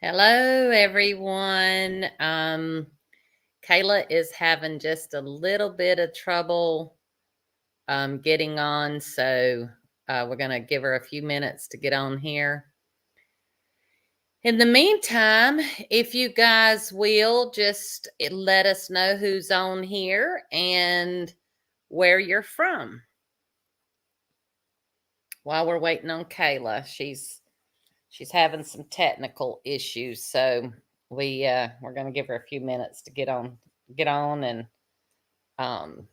Hello, everyone. Kayla is having just a little bit of trouble getting on, so we're going to give her a few minutes to get on here. In the meantime, if you guys will just let us know who's on here and where you're from while we're waiting on Kayla. She's having some technical issues, so we're going to give her a few minutes to get on and um,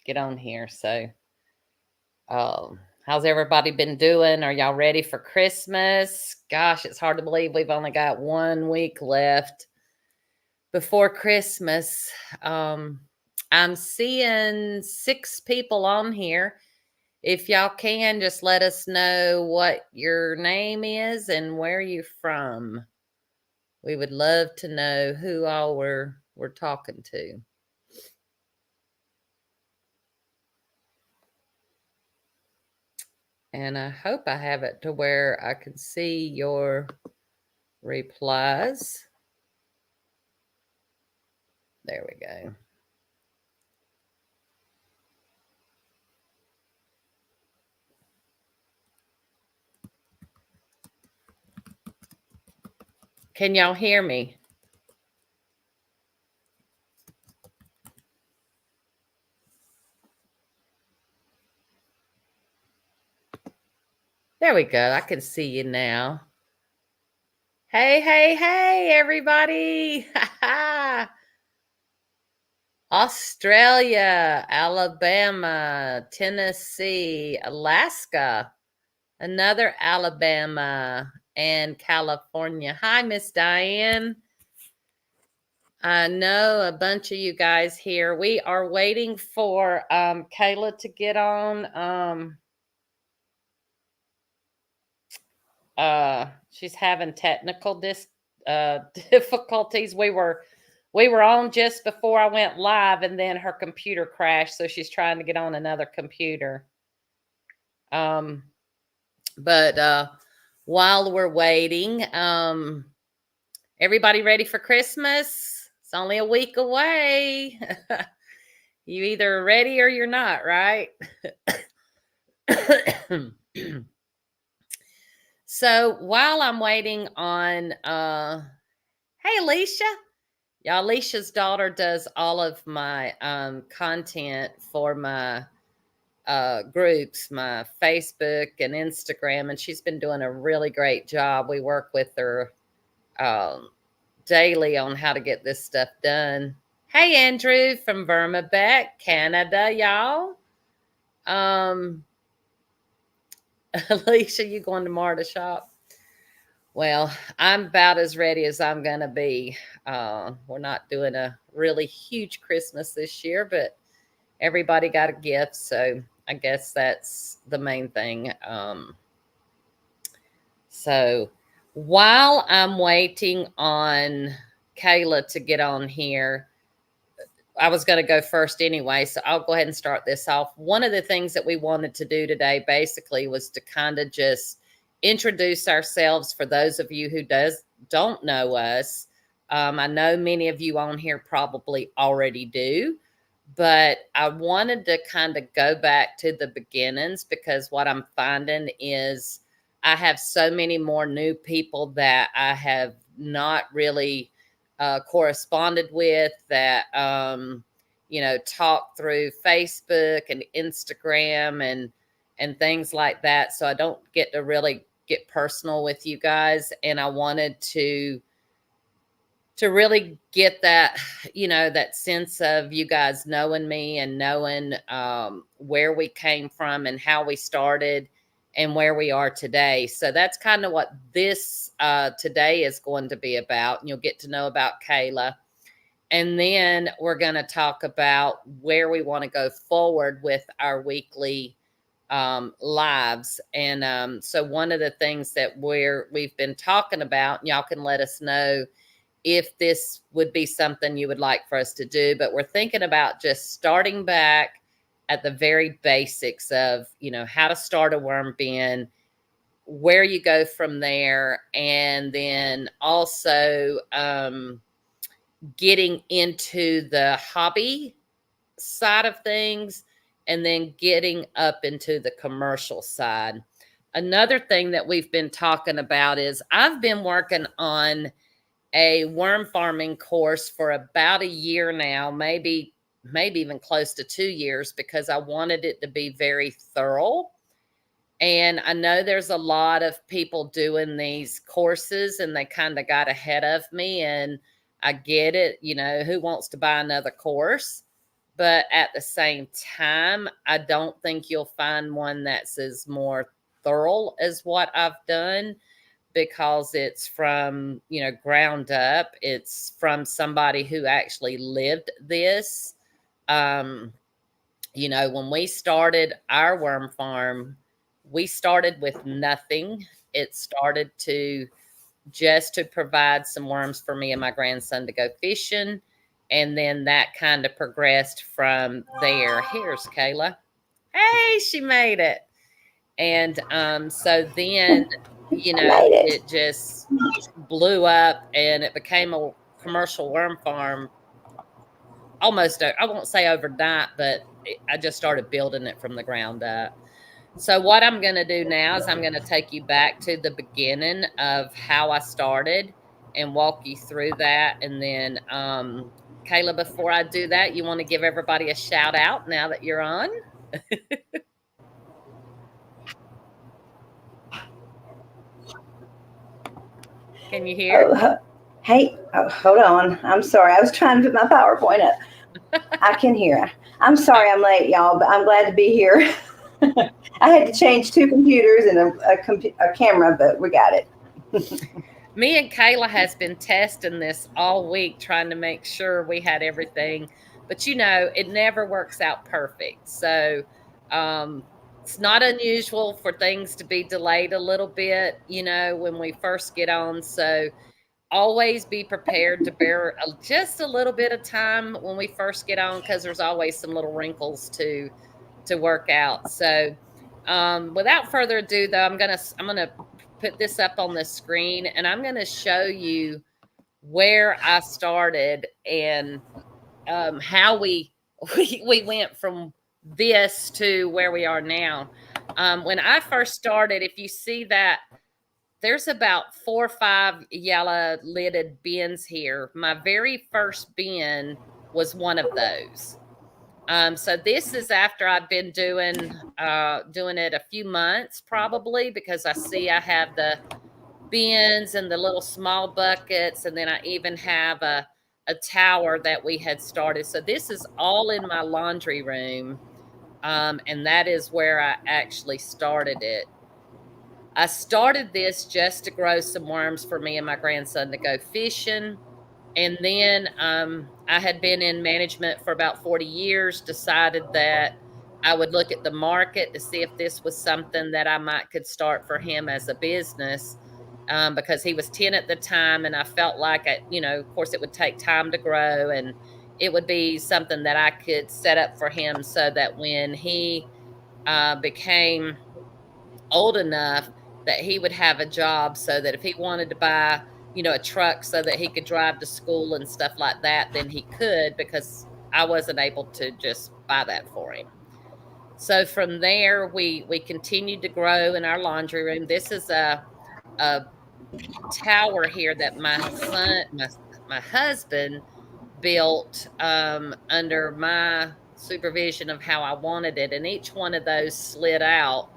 get on here. So, how's everybody been doing? Are y'all ready for Christmas? Gosh, it's hard to believe we've only got 1 week left before Christmas. I'm seeing 6 people on here. If y'all can, just let us know what your name is and where you're from. We would love to know who all we're talking to. And I hope I have it to where I can see your replies. There we go. Can y'all hear me? There we go. I can see you now. Hey, everybody. Australia, Alabama, Tennessee, Alaska, another Alabama, and California. Hi, Miss Diane. I know a bunch of you guys here. We are waiting for Kayla to get on. She's having technical difficulties. We were on just before I went live, and then her computer crashed, so she's trying to get on another computer. But while we're waiting, everybody ready for Christmas? It's only a week away. You either ready or you're not, right? So while I'm waiting on hey Alicia. Y'all, Alicia's daughter does all of my content for my groups, my Facebook and Instagram, and she's been doing a really great job. We work with her daily on how to get this stuff done. Hey, Andrew from Vermicomposting, Canada, y'all. Alicia, you going tomorrow to shop? Well, I'm about as ready as I'm going to be. We're not doing a really huge Christmas this year, but everybody got a gift, so I guess that's the main thing. So while I'm waiting on Kayla to get on here, I was going to go first anyway, so I'll go ahead and start this off. One of the things that we wanted to do today basically was to kind of just introduce ourselves for those of you who don't know us. I know many of you on here probably already do, but I wanted to kind of go back to the beginnings, because what I'm finding is I have so many more new people that I have not really corresponded with, that talk through Facebook and Instagram and things like that. So I don't get to really get personal with you guys, and I wanted to really get that, that sense of you guys knowing me and knowing where we came from and how we started and where we are today. So that's kind of what this today is going to be about. And you'll get to know about Kayla. And then we're going to talk about where we want to go forward with our weekly lives. And so one of the things that we've been talking about, y'all can let us know if this would be something you would like for us to do. But we're thinking about just starting back at the very basics of, how to start a worm bin, where you go from there, and then also getting into the hobby side of things, and then getting up into the commercial side. Another thing that we've been talking about is I've been working on a worm farming course for about a year now, maybe even close to 2 years, because I wanted it to be very thorough. And I know there's a lot of people doing these courses and they kind of got ahead of me, and I get it, who wants to buy another course? But at the same time, I don't think you'll find one that's as more thorough as what I've done, because it's from, ground up. It's from somebody who actually lived this. Um, when we started our worm farm, we started with nothing. It started to just to provide some worms for me and my grandson to go fishing. And then that kind of progressed from there. Here's Kayla. Hey, she made it. And so then, I made it. it just blew up and it became a commercial worm farm almost, I won't say overnight, but I just started building it from the ground up. So what I'm going to do now is I'm going to take you back to the beginning of how I started and walk you through that. And then, Kayla, before I do that, you want to give everybody a shout out now that you're on? Can you hear? Oh, hey, hold on. I'm sorry. I was trying to put my PowerPoint up. I can hear. I'm sorry I'm late, y'all, but I'm glad to be here. I had to change two computers and a camera, but we got it. Me and Kayla has been testing this all week, trying to make sure we had everything, but it never works out perfect. So it's not unusual for things to be delayed a little bit, when we first get on. So always be prepared to bear just a little bit of time when we first get on, because there's always some little wrinkles to work out. So without further ado, though, I'm gonna put this up on the screen, and I'm gonna show you where I started and how we went from this to where we are now. When I first started, if you see that, there's about 4 or 5 yellow lidded bins here. My very first bin was one of those. So this is after I've been doing it a few months, probably, because I see I have the bins and the little small buckets, and then I even have a tower that we had started. So this is all in my laundry room, and that is where I actually started it. I started this just to grow some worms for me and my grandson to go fishing. And then I had been in management for about 40 years, decided that I would look at the market to see if this was something that I might could start for him as a business, because he was 10 at the time. And I felt like, of course, it would take time to grow, and it would be something that I could set up for him so that when he became old enough, that he would have a job, so that if he wanted to buy, a truck so that he could drive to school and stuff like that, then he could, because I wasn't able to just buy that for him. So from there, we continued to grow in our laundry room. This is a tower here that my husband built under my supervision of how I wanted it, and each one of those slid out,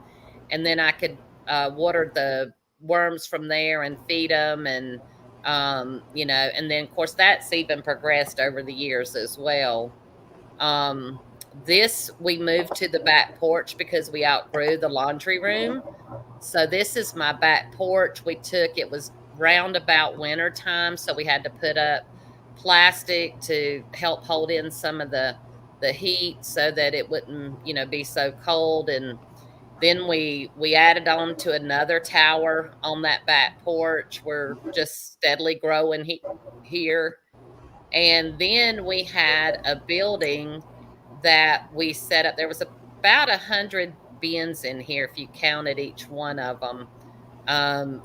and then I could water the worms from there and feed them, and and then of course that's even progressed over the years as well. This we moved to the back porch because we outgrew the laundry room. So this is my back porch. It was round about winter time, so we had to put up plastic to help hold in some of the heat so that it wouldn't, be so cold. And then we added on to another tower on that back porch. We're just steadily growing here. And then we had a building that we set up. There was about 100 bins in here if you counted each one of them. Um,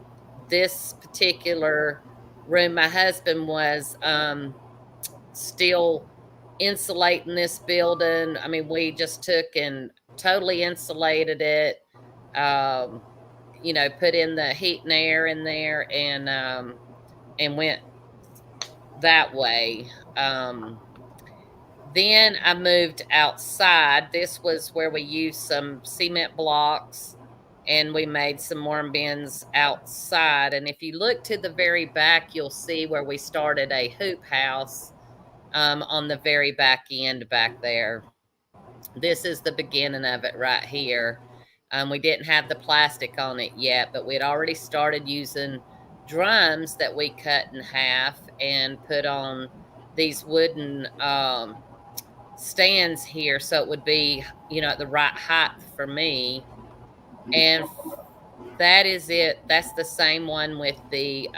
this particular room, my husband was still insulating this building. I mean, we just took and totally insulated it. Um, put in the heat and air in there and went that way. Then I moved outside. This was where we used some cement blocks and we made some worm bins outside. And if you look to the very back, you'll see where we started a hoop house on the very back end back there. This is the beginning of it right here. We didn't have the plastic on it yet, but we'd already started using drums that we cut in half and put on these wooden stands here so it would be, at the right height for me. And that is it. That's the same one with the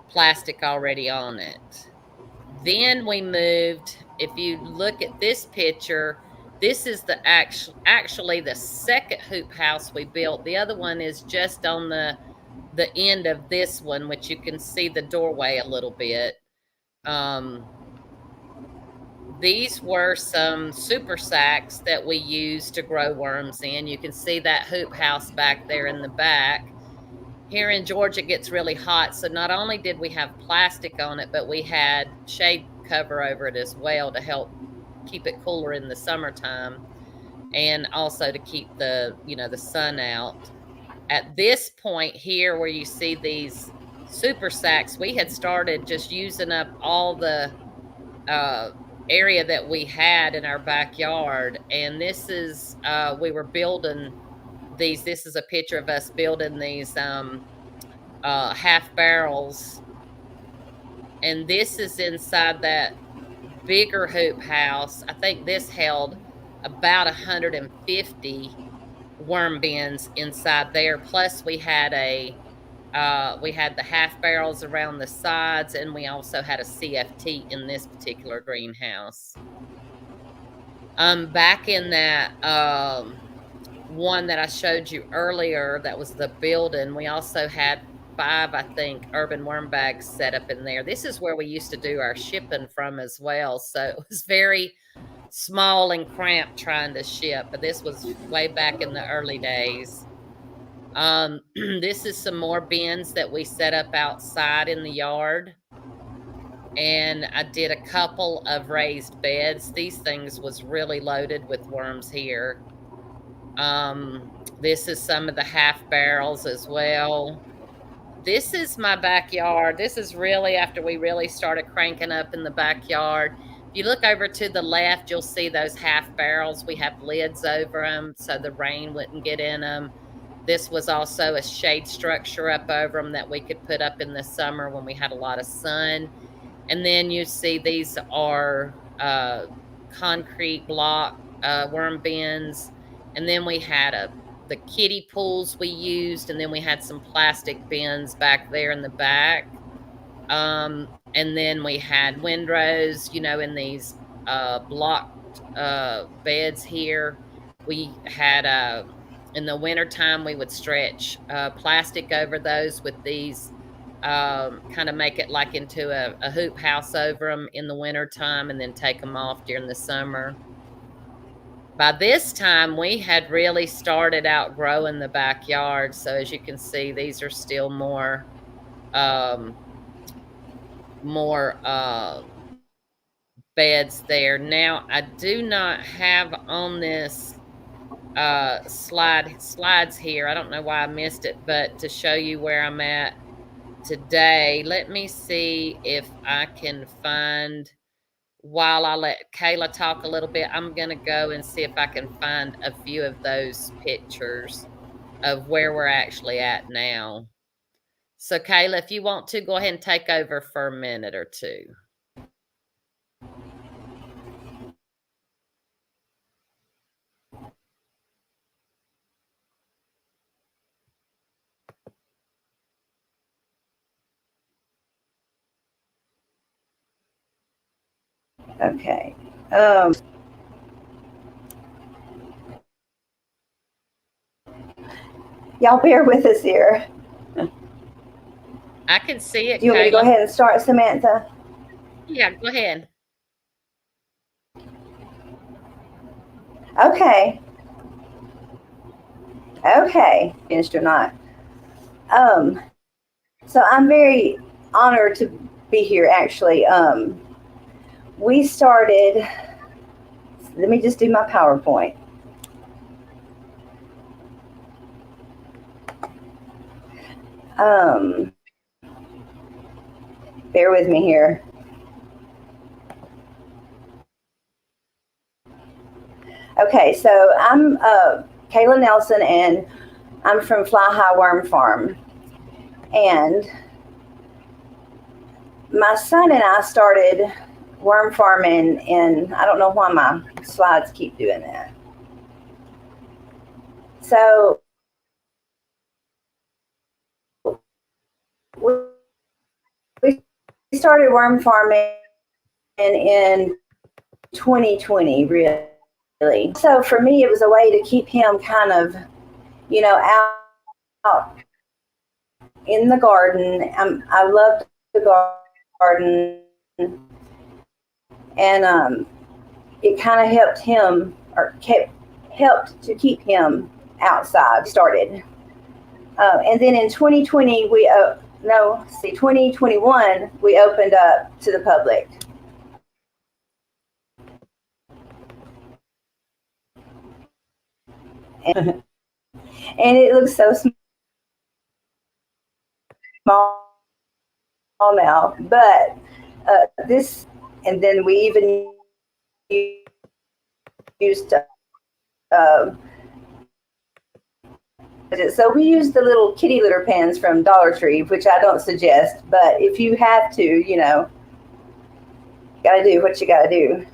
plastic already on it. Then we moved, if you look at this picture, this is actually the second hoop house we built. The other one is just on the end of this one, which you can see the doorway a little bit. These were some super sacks that we used to grow worms in. You can see that hoop house back there in the back. Here in Georgia, it gets really hot, so not only did we have plastic on it, but we had shade cover over it as well to help keep it cooler in the summertime and also to keep the sun out. At this point here where you see these super sacks, we had started just using up all the area that we had in our backyard. And this is, we were building these. This is a picture of us building these half barrels. And this is inside that bigger hoop house. I think this held about 150 worm bins inside there. Plus we had we had the half barrels around the sides, and we also had a CFT in this particular greenhouse. Back in that one that I showed you earlier, that was the building, we also had 5, I think, urban worm bags set up in there. This is where we used to do our shipping from as well. So it was very small and cramped trying to ship, but this was way back in the early days. This is some more bins that we set up outside in the yard. And I did a couple of raised beds. These things was really loaded with worms here. This is some of the half barrels as well. This is my backyard. This is really after we really started cranking up in the backyard. If you look over to the left, you'll see those half barrels. We have lids over them so the rain wouldn't get in them. This was also a shade structure up over them that we could put up in the summer when we had a lot of sun. And then you see these are concrete block worm bins. And then we had the kiddie pools we used, and then we had some plastic bins back there in the back. And then we had windrows, in these blocked beds here. We had in the wintertime, we would stretch plastic over those with these, kind of make it like into a hoop house over them in the wintertime and then take them off during the summer. By this time, we had really started outgrowing the backyard. So as you can see, these are still more beds there. Now, I do not have on this slides here. I don't know why I missed it, but to show you where I'm at today, let me see if I can find, while I let Kayla talk a little bit, I'm going to go and see if I can find a few of those pictures of where we're actually at now. So Kayla, if you want to, go ahead and take over for a minute or two. Okay. Y'all bear with us here. I can see it, Do you want me to go Kayla. ahead and start, Samantha? Yeah, go ahead. Okay. Okay. Finished or not. So I'm very honored to be here actually. We started, let me just do my PowerPoint. Um, Bear with me here. Okay, so I'm Kayla Nelson, and I'm from Fly High Worm Farm. And my son and I started worm farming in, I don't know why my slides keep doing that. So we started worm farming in 2020, really. So for me, it was a way to keep him kind of, out in the garden. I loved the garden, and it kind of helped him, or helped to keep him outside. Started, and then in 2020 2021 we opened up to the public. And it looks so small now, but this, and then we even used uh, so we use the little kitty litter pens from Dollar Tree, which I don't suggest, but if you have to, gotta do what you gotta do.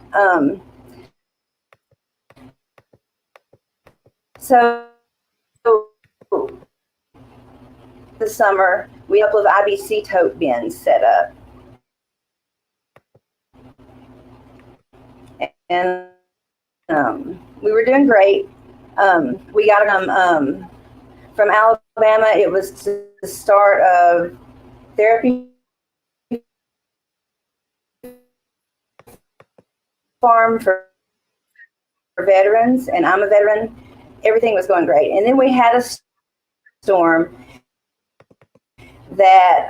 So the summer, we have a couple of IBC tote bins set up. And we were doing great. We got them from Alabama. It was the start of therapy farm for veterans, and I'm a veteran. Everything was going great. And then we had a storm that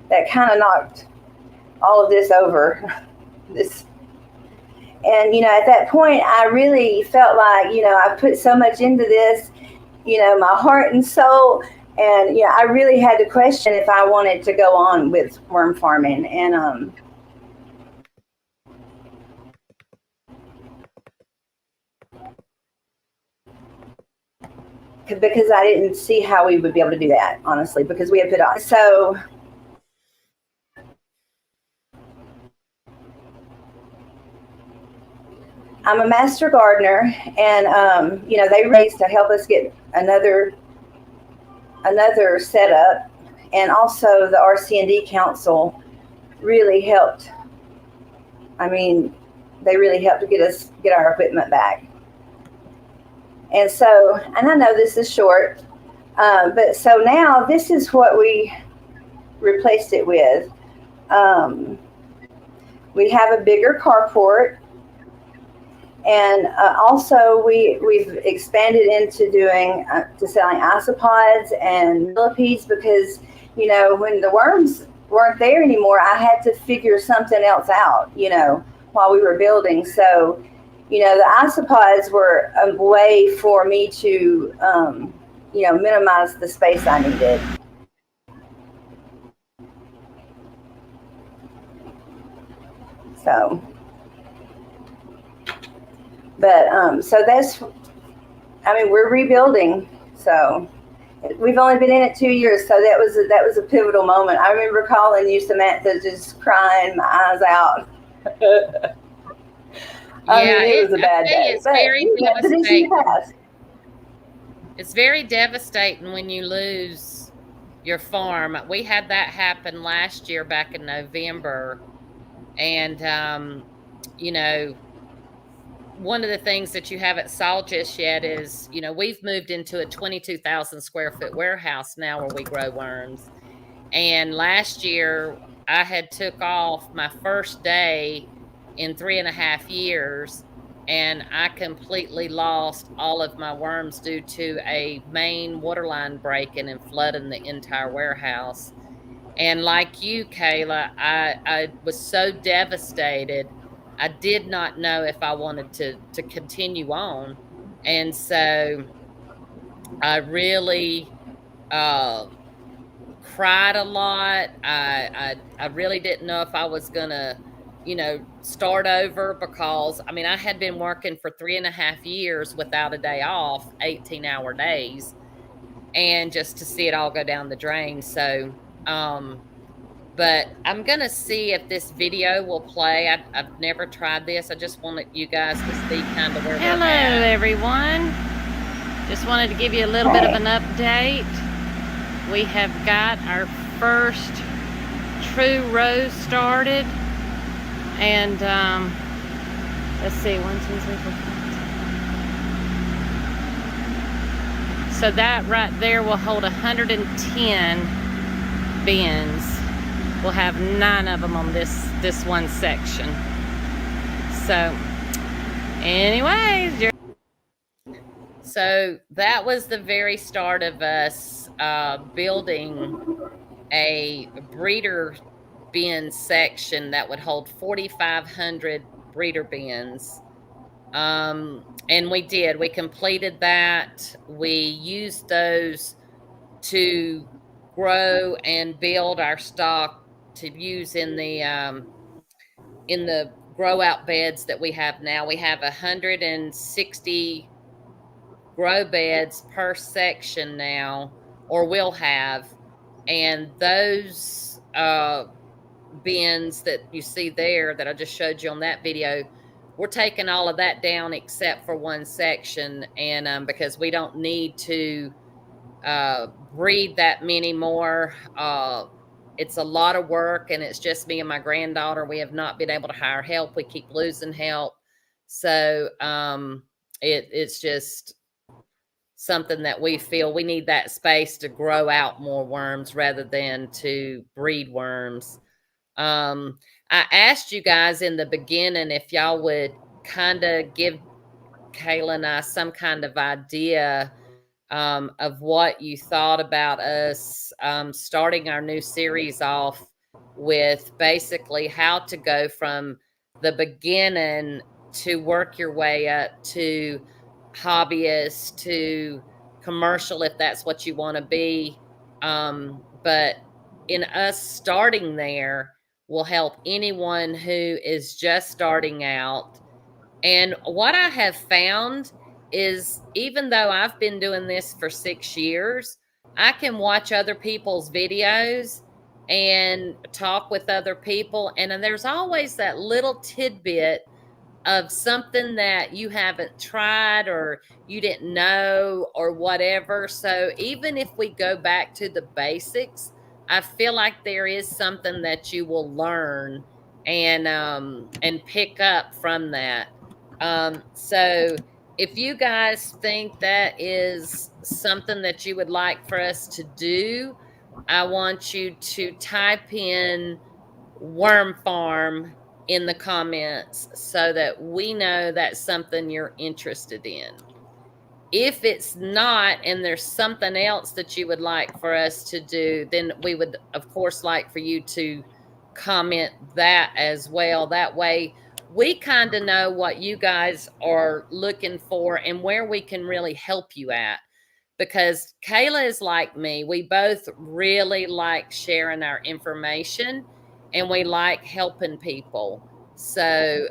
that kind of knocked all of this over. And at that point, I really felt like I put so much into this, my heart and soul, and I really had to question if I wanted to go on with worm farming. And because I didn't see how we would be able to do that, honestly, because we had put on. So I'm a master gardener, and they raised to help us get another setup, and also the RC&D Council really helped. I mean, they really helped to get our equipment back. And so, and I know this is short, but so now this is what we replaced it with. We have a bigger carport, and also we've expanded into doing to selling isopods and millipedes, because when the worms weren't there anymore, I had to figure something else out while we were building. So the isopods were a way for me to minimize the space I needed. So but so that's, I mean, we're rebuilding. So we've only been in it 2 years, so that was a pivotal moment. I remember calling you, Samantha, just crying my eyes out. I mean, it was a bad day. It's very devastating. Past. It's very devastating when you lose your farm. We had that happen last year back in November, and one of the things that you haven't saw just yet is, you know, we've moved into a 22,000 square foot warehouse now where we grow worms. And last year I had took off my first day in 3.5 years, and I completely lost all of my worms due to a main water line breaking and flooding the entire warehouse. And like you, Kayla, I was so devastated. I did not know if I wanted to continue on. And so I really uh cried a lot. I really didn't know if I was gonna, you know, start over, because I mean I had been working for 3.5 years without a day off, 18-hour days, and just to see it all go down the drain. So but I'm gonna see if this video will play. I've never tried this. I just wanted you guys to see kind of where we're Hello, at. everyone. Just wanted to give you a little bit of an update. We have got our first true row started, and let's see, 1, 2, 3, 4, 5. So that right there will hold 110 bins. We'll have 9 of them on this one section. So, anyways, So that was the very start of us building a breeder bin section that would hold 4,500 breeder bins. And we did. We completed that. We used those to grow and build our stock to use in the grow out beds that we have now. We have 160 grow beds per section now, or will have, and those bins that you see there that I just showed you on that video, we're taking all of that down except for one section, and because we don't need to breed that many more. It's a lot of work, and it's just me and my granddaughter. We have not been able to hire help. We keep losing help, so it's just something that we feel we need that space to grow out more worms rather than to breed worms. I asked you guys in the beginning if y'all would kind of give Kayla and I some kind of idea of what you thought about us starting our new series off with basically how to go from the beginning to work your way up to hobbyist to commercial, if that's what you want to be. But in us starting there will help anyone who is just starting out. And what I have found is, even though I've been doing this for 6 years, I can watch other people's videos and talk with other people. And then there's always that little tidbit of something that you haven't tried or you didn't know or whatever. So even if we go back to the basics, I feel like there is something that you will learn and pick up from that. So if you guys think that is something that you would like for us to do, I want you to type in worm farm in the comments so that we know that's something you're interested in. If it's not, and there's something else that you would like for us to do, then we would, of course, like for you to comment that as well. That way, we kind of know what you guys are looking for and where we can really help you at. Because Kayla is like me. We both really like sharing our information and we like helping people. So,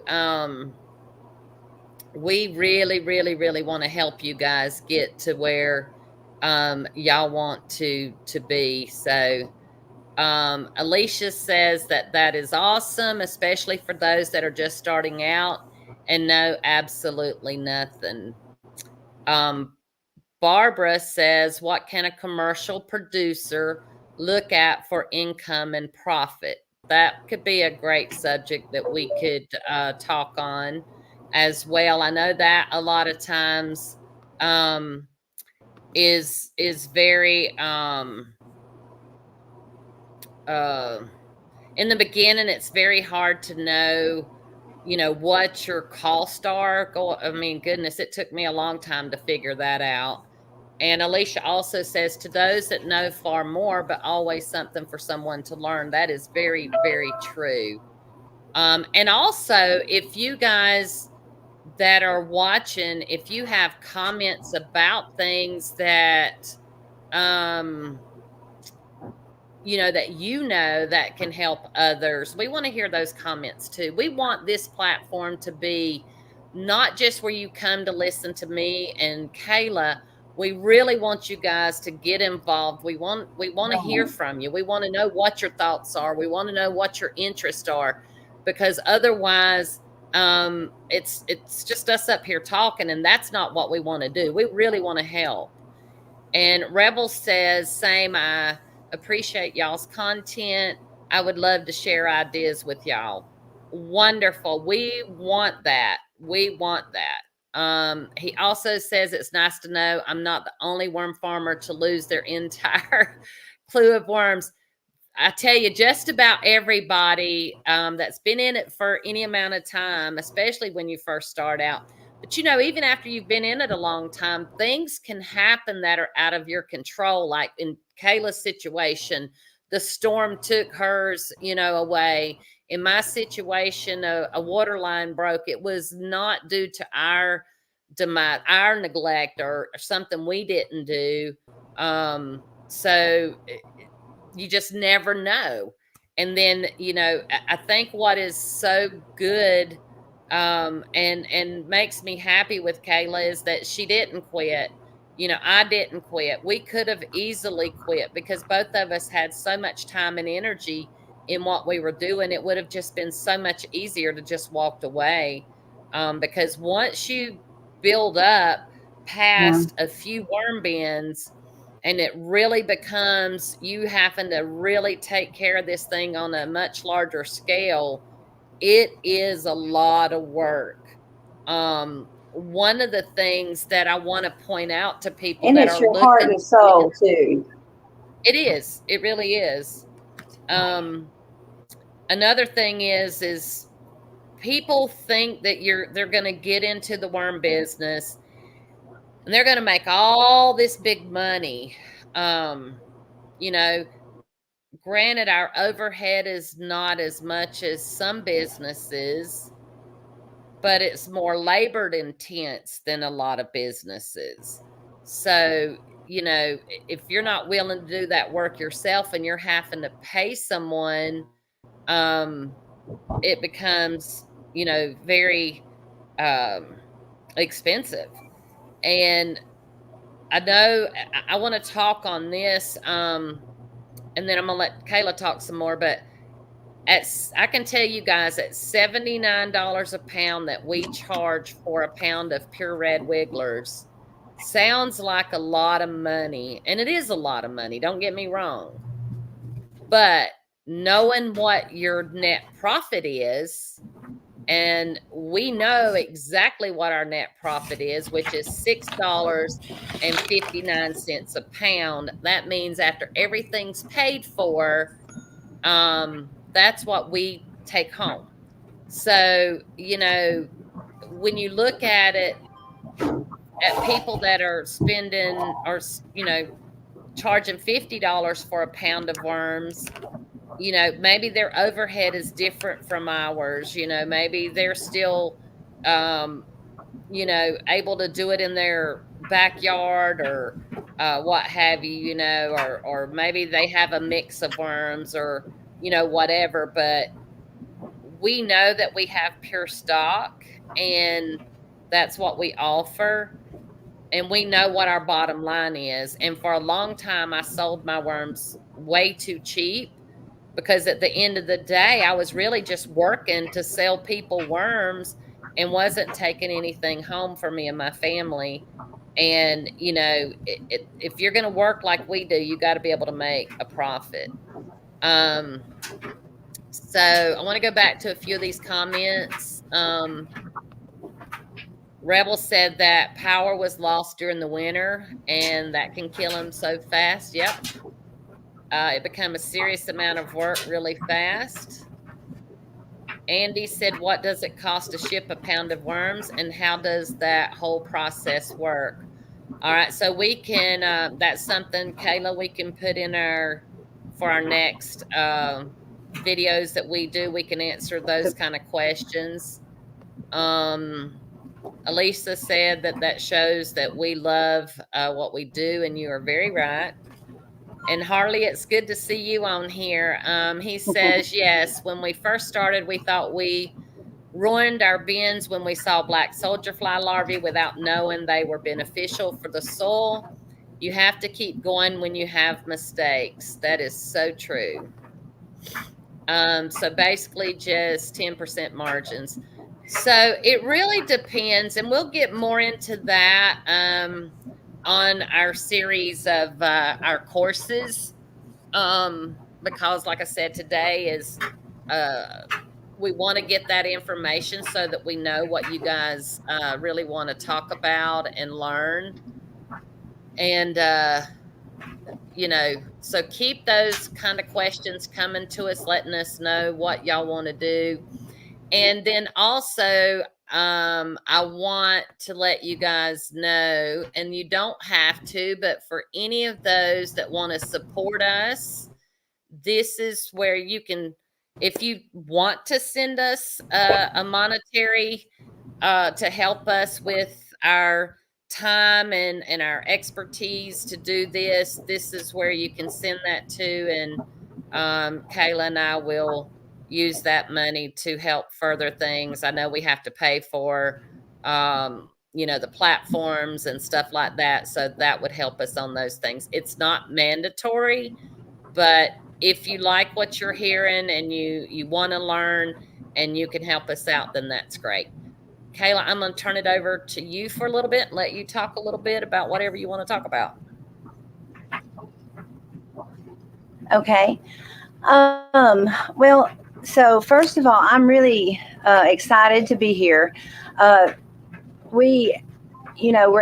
we really, really, really want to help you guys get to where y'all want to be. So Alicia says that that is awesome, especially for those that are just starting out and know absolutely nothing. Barbara says, what can a commercial producer look at for income and profit? That could be a great subject that we could talk on. as well. I know that a lot of times is very in the beginning, it's very hard to know, what your costs are. I mean, goodness, it took me a long time to figure that out. And Alicia also says, to those that know far more, but always something for someone to learn. That is very, very true. And also, if you guys that are watching, if you have comments about things that, that can help others, we want to hear those comments too. We want this platform to be not just where you come to listen to me and Kayla. We really want you guys to get involved. We want to hear from you. We want to know what your thoughts are. We want to know what your interests are, because otherwise it's just us up here talking, and that's not what we want to do. We really want to help. And Rebel says, same, I appreciate y'all's content. I would love to share ideas with y'all. Wonderful. We want that. We want that. He also says, it's nice to know I'm not the only worm farmer to lose their entire clue of worms. I tell you, just about everybody that's been in it for any amount of time, especially when you first start out. But, even after you've been in it a long time, things can happen that are out of your control. Like in Kayla's situation, the storm took hers, away. In my situation, a water line broke. It was not due to our demise, our neglect, or something we didn't do. So you just never know. And then, I think what is so good and makes me happy with Kayla is that she didn't quit. I didn't quit. We could have easily quit because both of us had so much time and energy in what we were doing. It would have just been so much easier to just walk away, because once you build up past a few worm bins, and it really becomes you having to really take care of this thing on a much larger scale, it is a lot of work. One of the things that I want to point out to people and that it's are your looking, heart and soul too. it is. It really is. Another thing is people think that they're going to get into the worm business and they're going to make all this big money. You know, Granted, our overhead is not as much as some businesses, but it's more labor intense than a lot of businesses. So, if you're not willing to do that work yourself and you're having to pay someone, it becomes, very expensive. And I know I want to talk on this, and then I'm going to let Kayla talk some more, but I can tell you guys at $79 a pound that we charge for a pound of pure red wigglers sounds like a lot of money. And it is a lot of money. Don't get me wrong. But knowing what your net profit is, and we know exactly what our net profit is, which is $6.59 a pound. That means after everything's paid for, that's what we take home. So, when you look at it, at people that are spending or, charging $50 for a pound of worms, maybe their overhead is different from ours. Maybe they're still, able to do it in their backyard or what have you, or maybe they have a mix of worms or, whatever. But we know that we have pure stock and that's what we offer. And we know what our bottom line is. And for a long time, I sold my worms way too cheap because at the end of the day, I was really just working to sell people worms and wasn't taking anything home for me and my family. And, if you're going to work like we do, you got to be able to make a profit. So I want to go back to a few of these comments. Rebel said that power was lost during the winter, and that can kill them so fast. Yep. It became a serious amount of work really fast. Andy said, what does it cost to ship a pound of worms, and how does that whole process work? All right, so we can, that's something, Kayla, we can put in for our next videos that we do. We can answer those kind of questions. Elisa said that shows that we love what we do, and you are very right. And Harley, it's good to see you on here. He says, yes, when we first started, we thought we ruined our bins when we saw black soldier fly larvae without knowing they were beneficial for the soil. You have to keep going when you have mistakes. That is so true. So basically just 10% margins. So it really depends, and we'll get more into that on our series of our courses, because like I said, today is we want to get that information so that we know what you guys really want to talk about and learn. And so keep those kind of questions coming to us, letting us know what y'all want to do. And then also I want to let you guys know, and you don't have to, but for any of those that want to support us, this is where you can, if you want to send us a monetary to help us with our time and our expertise to do this, this is where you can send that to, and Kayla and I will use that money to help further things. I know we have to pay for the platforms and stuff like that, so that would help us on those things. It's not mandatory, but if you like what you're hearing and you want to learn and you can help us out, then that's great. Kayla, I'm going to turn it over to you for a little bit and let you talk a little bit about whatever you want to talk about. Okay. Well, so first of all, I'm really excited to be here. We're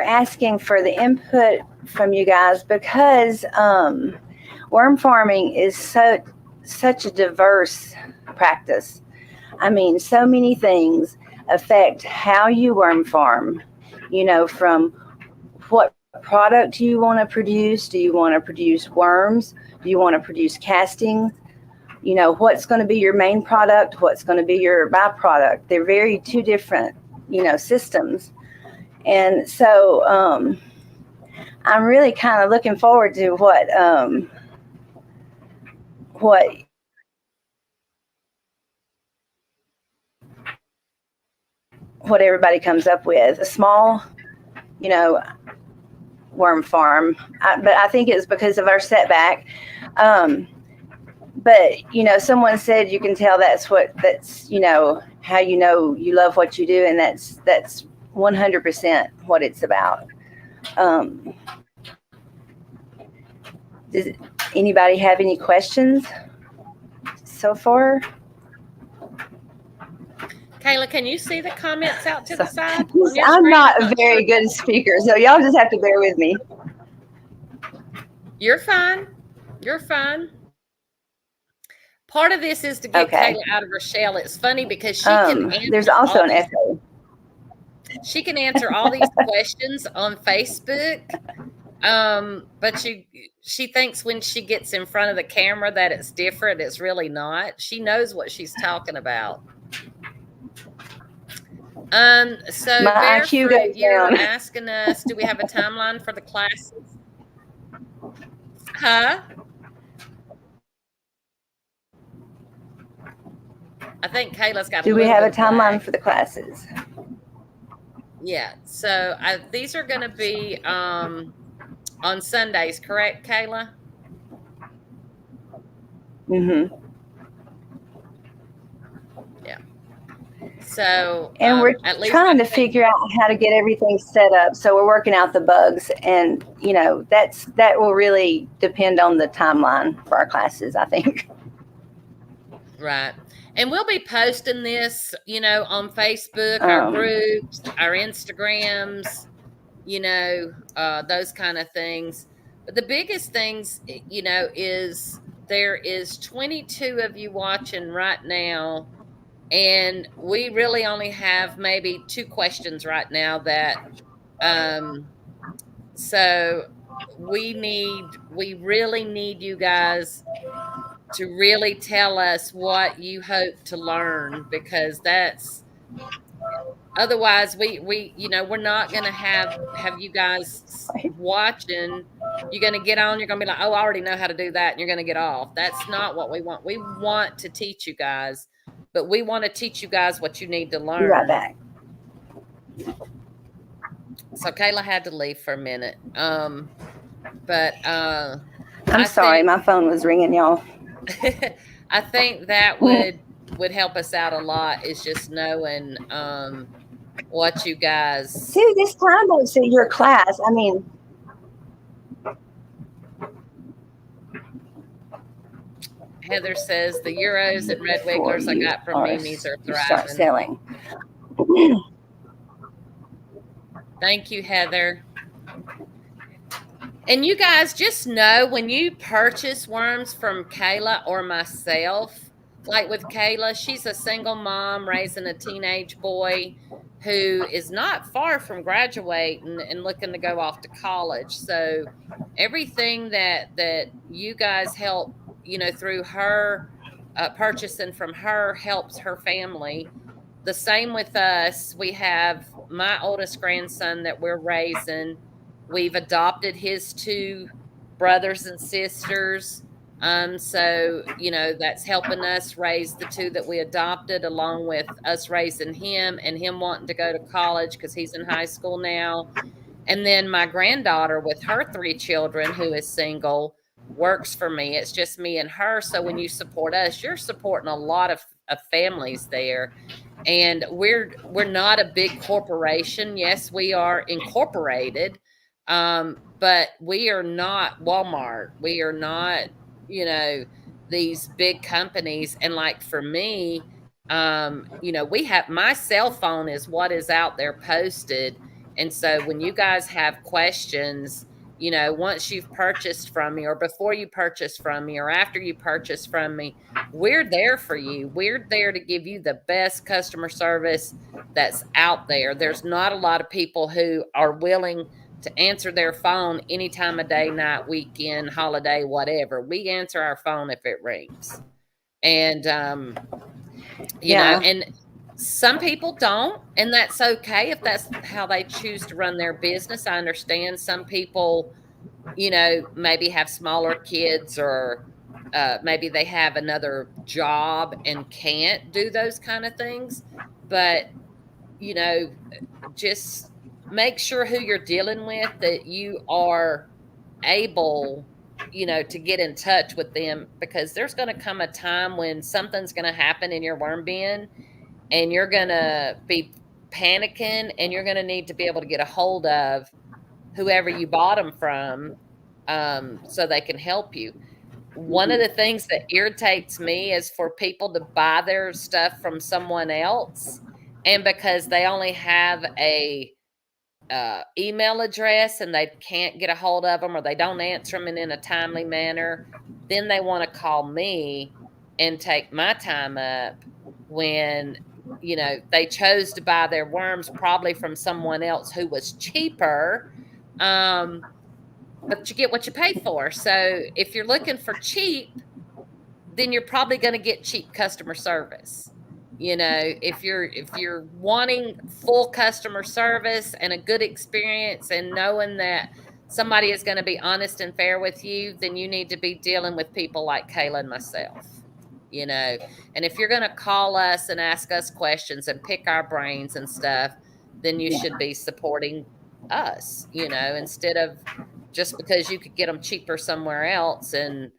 asking for the input from you guys because worm farming is such a diverse practice. I mean, so many things affect how you worm farm, from what product you want to produce. Do you want to produce worms? Do you want to produce castings? What's going to be your main product? What's going to be your byproduct? They're two different, systems. And so I'm really kind of looking forward to what everybody comes up with. A small, worm farm, but I think it's because of our setback. But someone said you can tell that's how you love what you do, and that's 100% what it's about. Does anybody have any questions so far? Kayla, can you see the comments out to the side? I'm not a very good speaker, so y'all just have to bear with me. You're fine. You're fine. Part of this is to get Kayla out of her shell. It's funny because she can answer. There's also an echo. She can answer all these questions on Facebook, but she thinks when she gets in front of the camera that it's different. It's really not. She knows what she's talking about. So my IQ goes you're down. asking us, do we have a timeline for the classes? Huh? I think Kayla's got. Do we have a timeline for the classes? Yeah. So these are going to be on Sundays, correct, Kayla? Mm-hmm. Yeah. So, and we're trying to figure out how to get everything set up. So we're working out the bugs, and that will really depend on the timeline for our classes, I think. Right. And we'll be posting this, on Facebook, our groups, our Instagrams, those kind of things. But the biggest things, is there is 22 of you watching right now. And we really only have maybe 2 questions right now that, so we really need you guys to really tell us what you hope to learn, because that's otherwise we're not going to have you guys watching. You're going to get on, you're going to be like, oh, I already know how to do that, and you're going to get off. That's not what we want. We want to teach you guys, but we want to teach you guys what you need to learn. Be right back. So Kayla had to leave for a minute. But I'm sorry, my phone was ringing, y'all. I think that would help us out a lot, is just knowing what you guys see this time was in your class. I mean, Heather says the euros and red wigglers I got from Mimi's are thriving. Start selling. Thank you, Heather. And you guys just know, when you purchase worms from Kayla or myself, like with Kayla, she's a single mom raising a teenage boy who is not far from graduating and looking to go off to college. So everything that you guys help, through her purchasing from her, helps her family. The same with us. We have my oldest grandson that we're raising. We've adopted his 2 brothers and sisters. So, that's helping us raise the 2 that we adopted, along with us raising him and him wanting to go to college because he's in high school now. And then my granddaughter with her 3 children, who is single, works for me. It's just me and her. So when you support us, you're supporting a lot of families there. And we're not a big corporation. Yes, we are incorporated. But we are not Walmart. We are not, these big companies. And like for me, we have, my cell phone is what is out there posted. And so when you guys have questions, once you've purchased from me, or before you purchase from me, or after you purchase from me, we're there for you. We're there to give you the best customer service that's out there. There's not a lot of people who are willing to answer their phone any time of day, night, weekend, holiday, whatever. We answer our phone if it rings. And, you know, and some people don't, and that's okay if that's how they choose to run their business. I understand some people, maybe have smaller kids, or maybe they have another job and can't do those kind of things. But, just make sure who you're dealing with, that you are able, to get in touch with them, because there's going to come a time when something's going to happen in your worm bin, and you're going to be panicking, and you're going to need to be able to get a hold of whoever you bought them from, so they can help you. One of the things that irritates me is for people to buy their stuff from someone else, and because they only have a email address and they can't get a hold of them, or they don't answer them in a timely manner, then they want to call me and take my time up, when they chose to buy their worms probably from someone else who was cheaper, but you get what you pay for. So if you're looking for cheap, then you're probably going to get cheap customer service. If you're wanting full customer service and a good experience, and knowing that somebody is going to be honest and fair with you, then you need to be dealing with people like Kayla and myself. And if you're going to call us and ask us questions and pick our brains and stuff, then you should be supporting us, instead of just because you could get them cheaper somewhere else. And,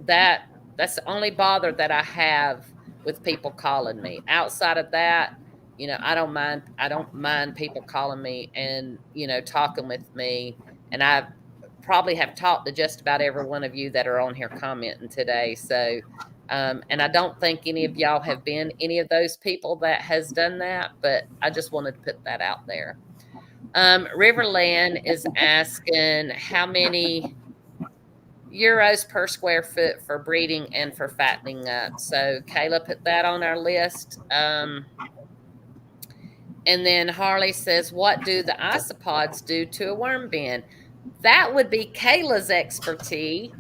that's the only bother that I have with people calling me. Outside of that, I don't mind people calling me and, talking with me. And I probably have talked to just about every one of you that are on here commenting today. So And I don't think any of y'all have been any of those people that has done that, but I just wanted to put that out there. Riverland is asking how many euros per square foot for breeding and for fattening up. So Kayla put that on our list. And then Harley says, what do the isopods do to a worm bin? That would be Kayla's expertise.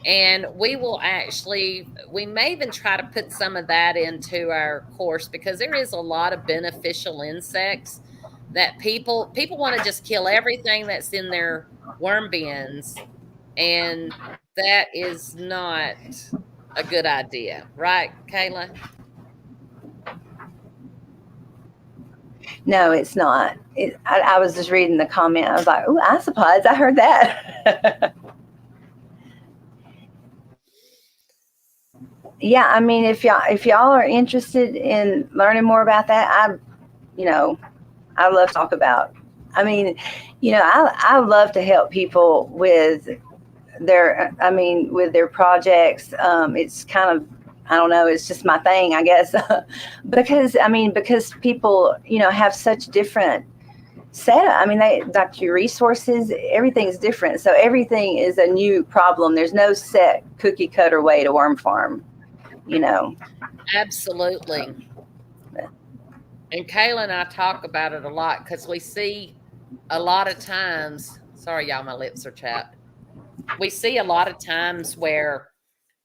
And we may even try to put some of that into our course, because there is a lot of beneficial insects that people want to just kill everything that's in their worm bins. And that is not a good idea. Right, Kayla? No, it's not. I was just reading the comment. I was like, "Ooh, isopods! I heard that." Yeah, I mean, if y'all are interested in learning more about that, I love to talk about. I mean, I love to help people with their projects. It's kind of, I don't know, it's just my thing, I guess. because people, have such different setup. I mean, like your resources, everything's different. So everything is a new problem. There's no set cookie cutter way to worm farm, Absolutely. And Kayla and I talk about it a lot, because we see a lot of times, sorry, y'all, my lips are chapped. We see a lot of times where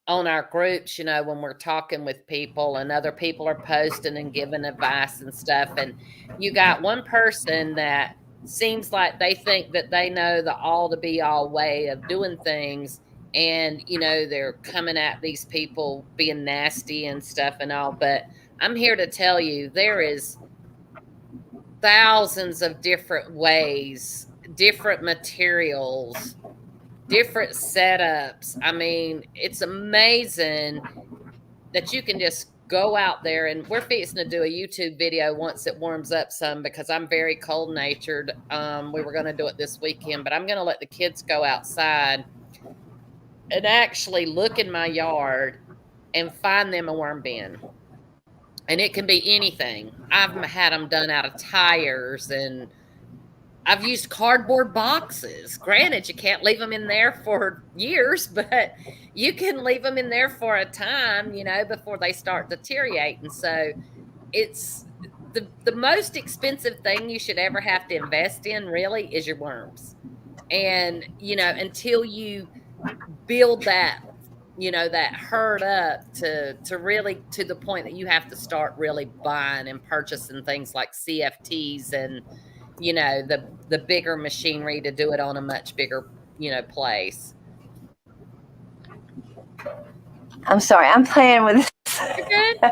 on our groups, when we're talking with people and other people are posting and giving advice and stuff, and you got one person that seems like they think that they know the all to be all way of doing things, and they're coming at these people being nasty and stuff and all. But I'm here to tell you, there is thousands of different ways, different materials, different setups. I mean, it's amazing that you can just go out there, and we're fixing to do a YouTube video once it warms up some, because I'm very cold natured. We were going to do it this weekend, but I'm going to let the kids go outside and actually look in my yard and find them a worm bin. And it can be anything. I've had them done out of tires, and I've used cardboard boxes. Granted, you can't leave them in there for years, but you can leave them in there for a time, before they start deteriorating. So it's the most expensive thing you should ever have to invest in, really, is your worms. And, until you build that, that herd up to really, to the point that you have to start really buying and purchasing things like CFTs and, the bigger machinery to do it on a much bigger, place. I'm sorry, I'm playing with this,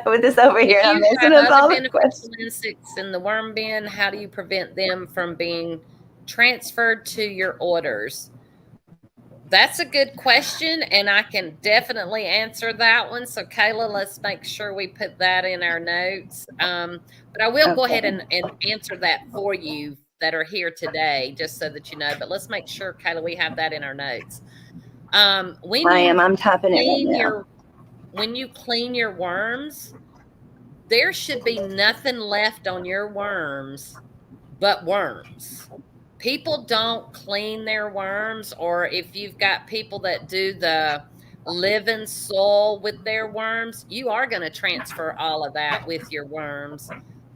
with this over here. I'm messing up all the questions. Insects in the worm bin, how do you prevent them from being transferred to your orders? That's a good question, and I can definitely answer that one. So, Kayla, let's make sure we put that in our notes. But I will go ahead and answer that for you that are here today, just so that you know. But let's make sure, Kayla, we have that in our notes. I'm typing it right now. When you clean your worms, there should be nothing left on your worms but worms. People don't clean their worms, or if you've got people that do the living soil with their worms, you are going to transfer all of that with your worms.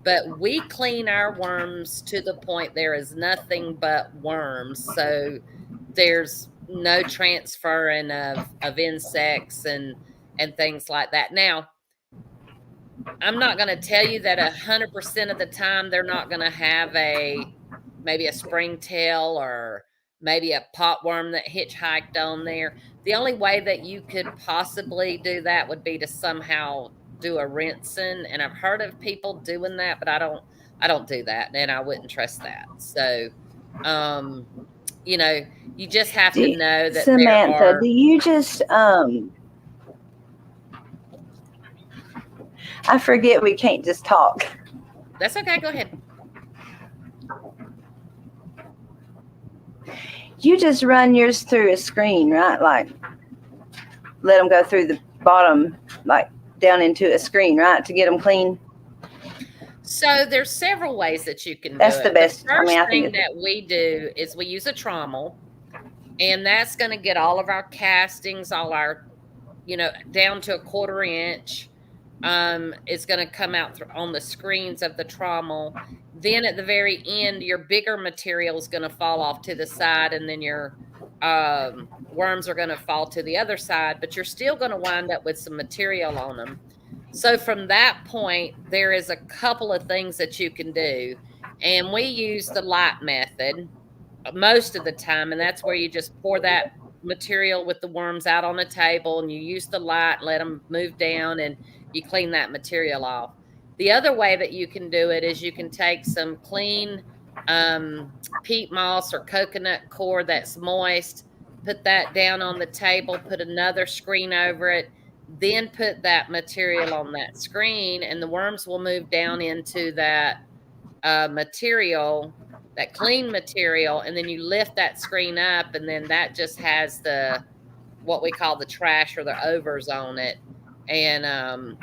But we clean our worms to the point there is nothing but worms. So there's no transferring of insects and things like that. Now, I'm not going to tell you that 100% of the time they're not going to have maybe a springtail or maybe a potworm that hitchhiked on there. The only way that you could possibly do that would be to somehow do a rinsing. And I've heard of people doing that, but I don't do that, and I wouldn't trust that. So, you just have to know that Samantha, do you just, I forget we can't just talk. That's okay. Go ahead. You just run yours through a screen, right? Like, let them go through bottom, like down into a screen, right, to get them clean? So there's several ways that you can do That's it. the best. The first I think thing that we do is we use a trommel, and that's going to get all of our castings, all our, down to a 1/4 inch. Is going to come out on the screens of the trommel. Then at the very end, your bigger material is going to fall off to the side, and then your worms are going to fall to the other side, but you're still going to wind up with some material on them. So from that point, there is a couple of things that you can do. And we use the light method most of the time, and that's where you just pour that material with the worms out on a table, and you use the light, let them move down, and you clean that material off. The other way that you can do it is you can take some clean peat moss or coconut core that's moist, put that down on the table, put another screen over it, then put that material on that screen, and the worms will move down into that material, that clean material, and then you lift that screen up, and then that just has the what we call the trash or the overs on it. And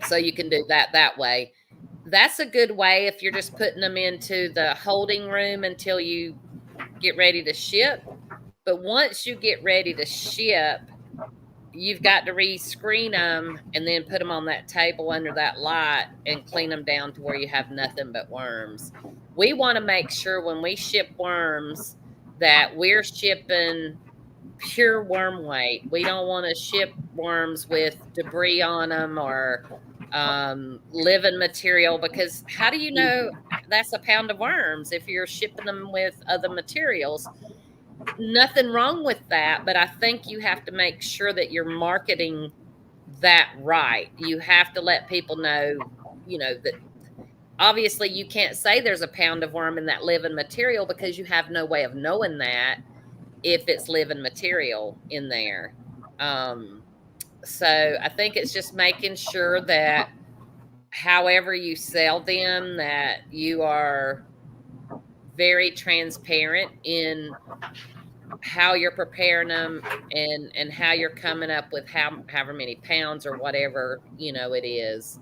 so you can do that way. That's a good way if you're just putting them into the holding room until you get ready to ship. But once you get ready to ship, you've got to re-screen them and then put them on that table under that light and clean them down to where you have nothing but worms. We want to make sure when we ship worms that we're shipping pure worm weight. We don't want to ship worms with debris on them or living material, because how do you know that's a pound of worms if you're shipping them with other materials? Nothing wrong with that, but I think you have to make sure that you're marketing that right. You have to let people know, that obviously you can't say there's a pound of worm in that living material because you have no way of knowing that if it's living material in there. So I think it's just making sure that however you sell them, that you are very transparent in how you're preparing them and how you're coming up with however many pounds or whatever, it is.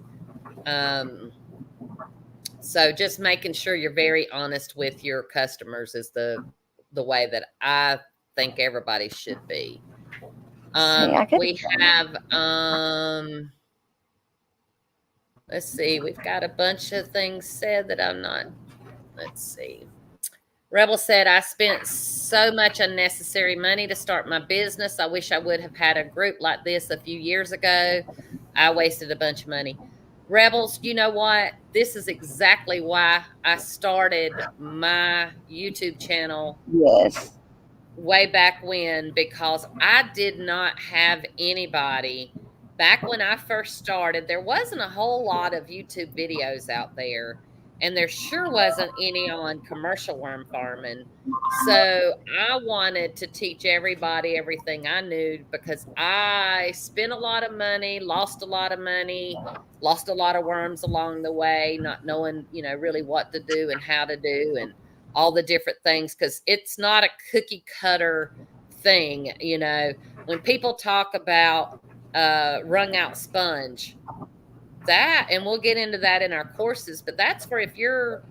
So just making sure you're very honest with your customers is the way that I think everybody should be. We have, let's see, we've got a bunch of things said that I'm not, let's see. Rebel said, I spent so much unnecessary money to start my business. I wish I would have had a group like this a few years ago. I wasted a bunch of money. Rebels, you know what? This is exactly why I started my YouTube channel. Yes. Way back when, because I did not have anybody. Back when I first started, there wasn't a whole lot of YouTube videos out there, and there sure wasn't any on commercial worm farming. So I wanted to teach everybody everything I knew, because I spent a lot of money, lost a lot of money, lost a lot of worms along the way, not knowing, really what to do and how to do and all the different things, because it's not a cookie cutter thing. When people talk about wrung out sponge, that, and we'll get into that in our courses, but that's for if you're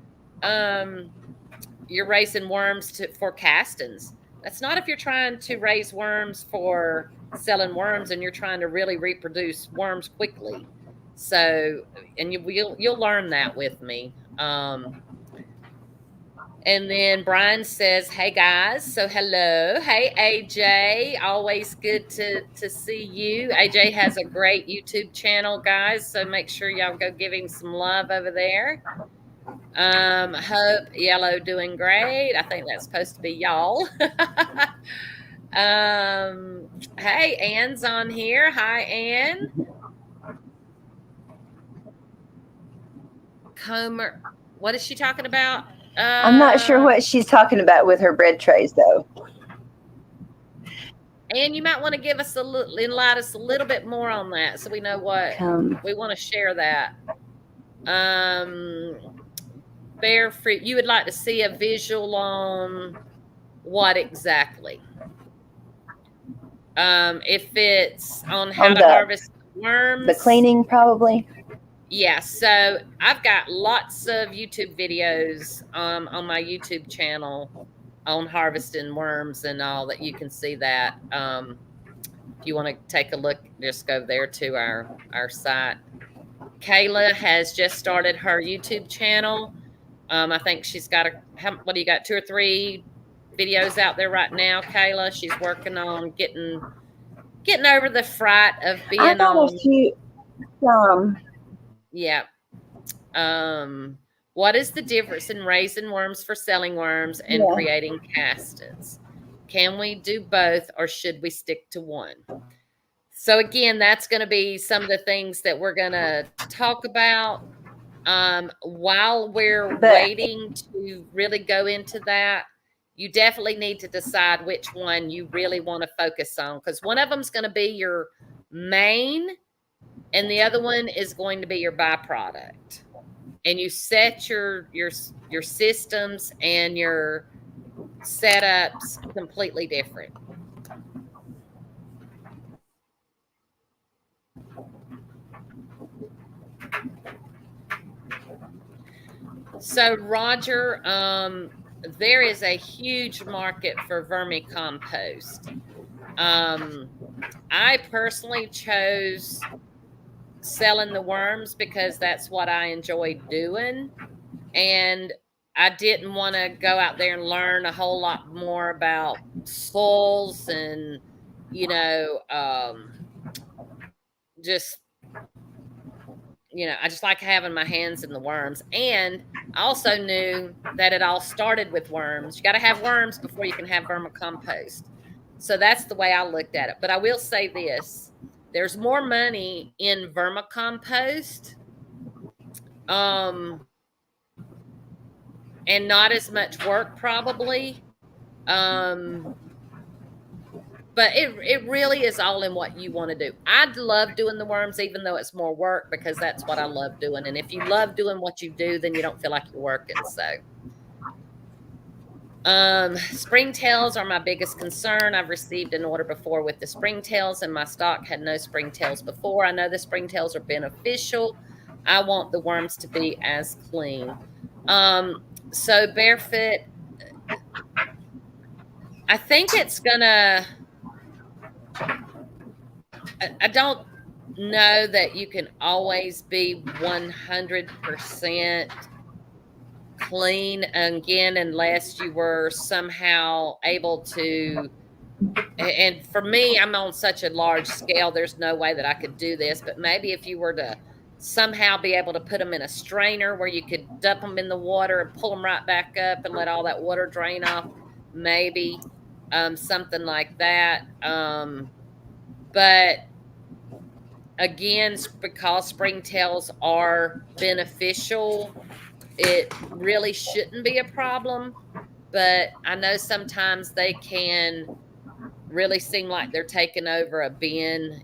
raising worms for castings. That's not if you're trying to raise worms for selling worms and you're trying to really reproduce worms quickly. So, and you'll learn that with me. And then Brian says, hey guys, so hello. Hey AJ, always good to see you. AJ has a great YouTube channel, guys, so make sure y'all go give him some love over there. Hope Yellow doing great. I think that's supposed to be y'all. Hey, Ann's on here. Hi, Ann. Comer, what is she talking about? I'm not sure what she's talking about with her bread trays, though. And you might want to give us enlighten us a little bit more on that, so we know what we want to share. That bear fruit. You would like to see a visual on what exactly? If it's on how On to harvest worms, the cleaning, probably. yeah. So I've got lots of YouTube videos on my YouTube channel on harvesting worms and all that. You can see that. If you want to take a look, just go there to our site. Kayla has just started her YouTube channel. I think she's got what do you got? 2 or 3 videos out there right now, Kayla. She's working on getting over the fright of I being got a on. few. Yeah. What is the difference in raising worms for selling worms and Yeah. creating castings? Can we do both, or should we stick to one? So again, that's going to be some of the things that we're going to talk about. While we're waiting to really go into that, you definitely need to decide which one you really want to focus on, because one of them is going to be your main and the other one is going to be your byproduct. And you set your systems and your setups completely different. So Roger, there is a huge market for vermicompost. I personally chose selling the worms because that's what I enjoy doing. And I didn't want to go out there and learn a whole lot more about soils and, just, I just like having my hands in the worms. And I also knew that it all started with worms. You got to have worms before you can have vermicompost. So that's the way I looked at it. But I will say this. There's more money in vermicompost, and not as much work probably. But it really is all in what you want to do. I love doing the worms, even though it's more work, because that's what I love doing. And if you love doing what you do, then you don't feel like you're working. So springtails are my biggest concern. I've received an order before with the springtails, and my stock had no springtails before. I know the springtails are beneficial. I want the worms to be as clean. So Barefoot, I think it's gonna, I don't know that you can always be 100% clean again, unless you were somehow able to. And for me, I'm on such a large scale, there's no way that I could do this. But maybe if you were to somehow be able to put them in a strainer where you could dump them in the water and pull them right back up and let all that water drain off, maybe something like that. But again, because springtails are beneficial, it really shouldn't be a problem. But I know sometimes they can really seem like they're taking over a bin,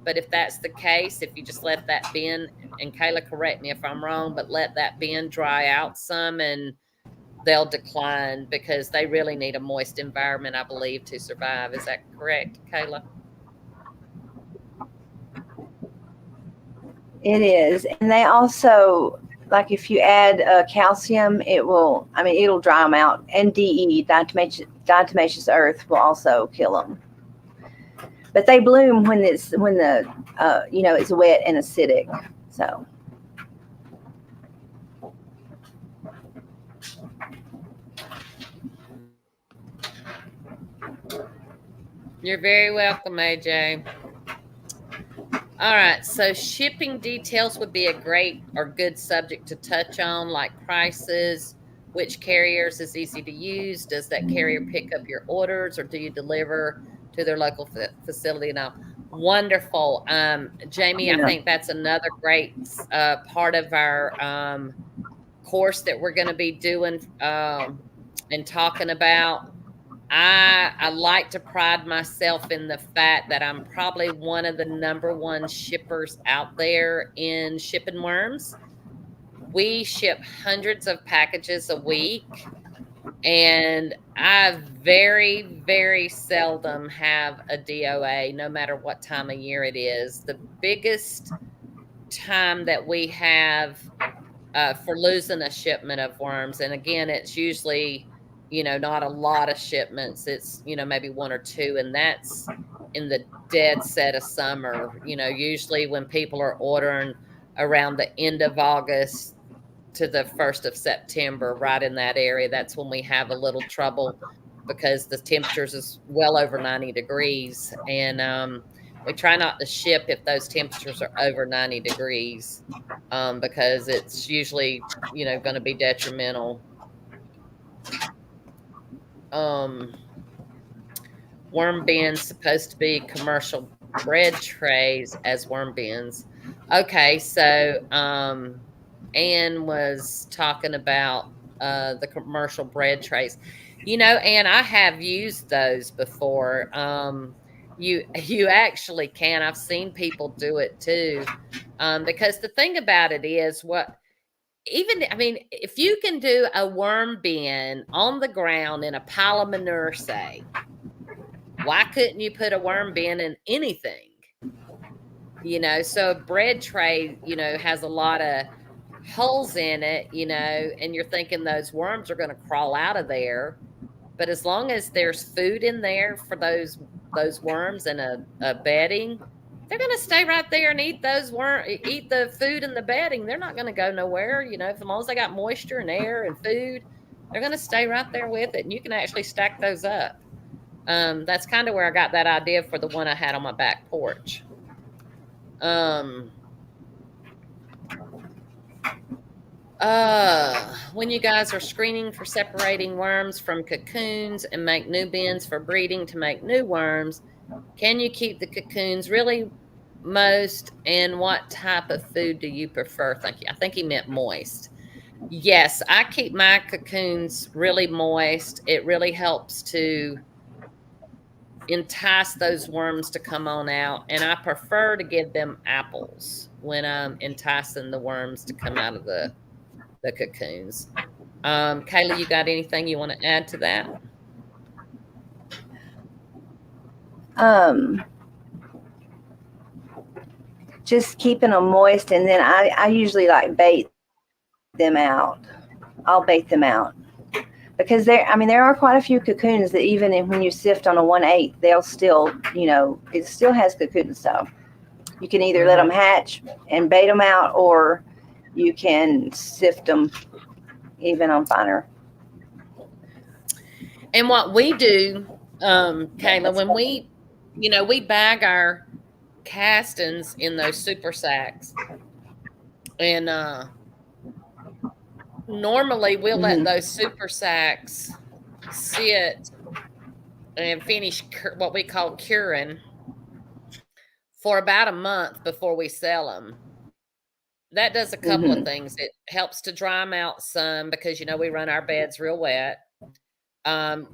But if that's the case, if you just let that bin, and Kayla, correct me if I'm wrong, but let that bin dry out some and they'll decline, because they really need a moist environment, I believe, to survive. Is that correct, Kayla? It is. And they also, like, if you add calcium, it'll dry them out. And DE, diatomaceous earth, will also kill them. But they bloom when it's wet and acidic. So. You're very welcome, AJ. All right, so shipping details would be a great or good subject to touch on, like prices, which carriers is easy to use, does that carrier pick up your orders, or do you deliver to their local facility now? Wonderful. Jamie, I think that's another great part of our course that we're going to be doing and talking about. I like to pride myself in the fact that I'm probably one of the #1 shippers out there in shipping worms. We ship hundreds of packages a week. And I very, very seldom have a DOA, no matter what time of year it is. The biggest time that we have for losing a shipment of worms, and again, it's usually, not a lot of shipments. It's, maybe one or two, and that's in the dead set of summer. Usually when people are ordering around the end of August to the 1st of September, right in that area, that's when we have a little trouble because the temperatures is well over 90 degrees. And we try not to ship if those temperatures are over 90 degrees because it's usually, going to be detrimental. Worm bins supposed to be commercial bread trays as worm bins. Okay, so Anne was talking about the commercial bread trays. Anne, I have used those before. You actually can. I've seen people do it too. Because the thing about it is if you can do a worm bin on the ground in a pile of manure, say, why couldn't you put a worm bin in anything? So a bread tray, has a lot of holes in it, and you're thinking those worms are going to crawl out of there. But as long as there's food in there for those worms and a bedding, they're going to stay right there and eat eat the food and the bedding. They're not going to go nowhere, as long as they got moisture and air and food, they're going to stay right there with it. And you can actually stack those up. That's kind of where I got that idea for the one I had on my back porch. When you guys are screening for separating worms from cocoons and make new bins for breeding to make new worms, can you keep the cocoons really moist? And what type of food do you prefer? Thank you. I think he meant moist. Yes, I keep my cocoons really moist. It really helps to entice those worms to come on out, and I prefer to give them apples when I'm enticing the worms to come out of the cocoons. Kayla, you got anything you want to add to that? Just keeping them moist, and then I usually like bait them out. I'll bait them out because there are quite a few cocoons that even when you sift on a 1/8, they'll still, it still has cocoons. So you can either let them hatch and bait them out, or you can sift them even on finer. And what we do, Kayla, when we bag our castings in those super sacks, and normally we'll let those super sacks sit and finish what we call curing for about a month before we sell them. That does a couple of things. It helps to dry them out some because we run our beds real wet. And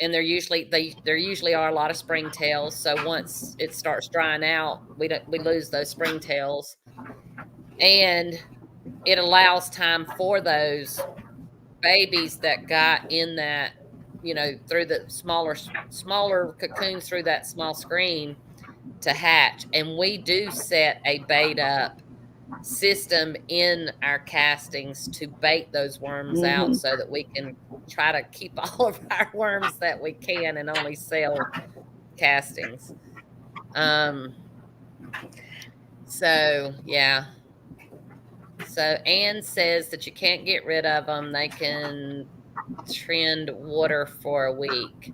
there usually are a lot of springtails. So once it starts drying out, we lose those springtails, and it allows time for those babies that got in that, through the smaller cocoons through that small screen to hatch. And we do set a bait up system in our castings to bait those worms out so that we can try to keep all of our worms that we can and only sell castings. So yeah. So Anne says that you can't get rid of them. They can trend water for a week.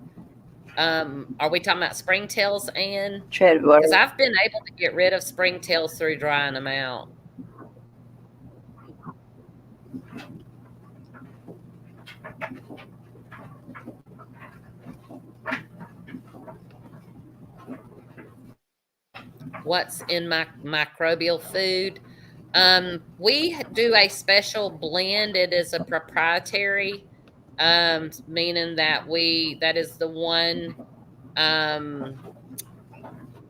Are we talking about springtails, Anne? Tread water. Because I've been able to get rid of springtails through drying them out. What's in my microbial food? We do a special blend. It is a proprietary, meaning that that is the one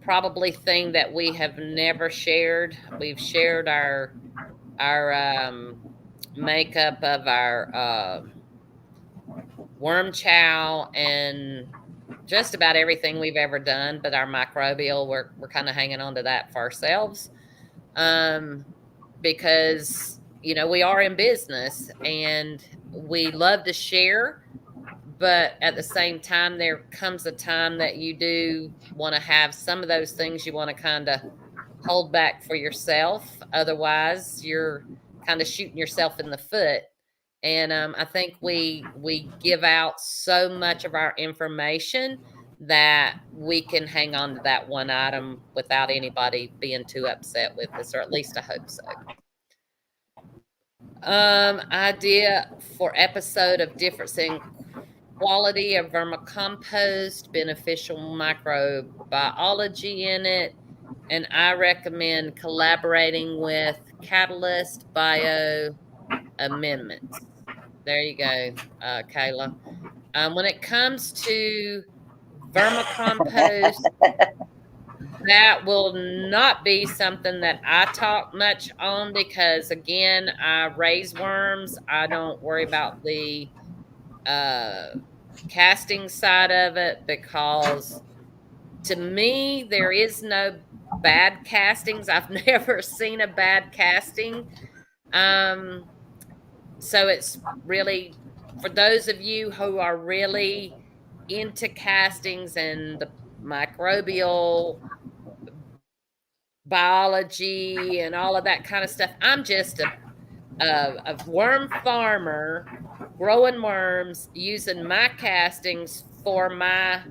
probably thing that we have never shared. We've shared our makeup of our worm chow, and just about everything we've ever done. But our microbial, we're kind of hanging on to that for ourselves, because we are in business and we love to share. But at the same time, there comes a time that you do want to have some of those things you want to kind of hold back for yourself. Otherwise, you're kind of shooting yourself in the foot. And I think we give out so much of our information that we can hang on to that one item without anybody being too upset with us, or at least I hope so. Idea for episode of difference in quality of vermicompost, beneficial microbiology in it, and I recommend collaborating with Catalyst Bio Amendments. There you go, Kayla. When it comes to vermicompost, that will not be something that I talk much on because, again, I raise worms. I don't worry about the casting side of it, because to me, there is no bad castings. I've never seen a bad casting. So it's really for those of you who are really into castings and the microbial biology and all of that kind of stuff. I'm just a worm farmer growing worms, using my castings for my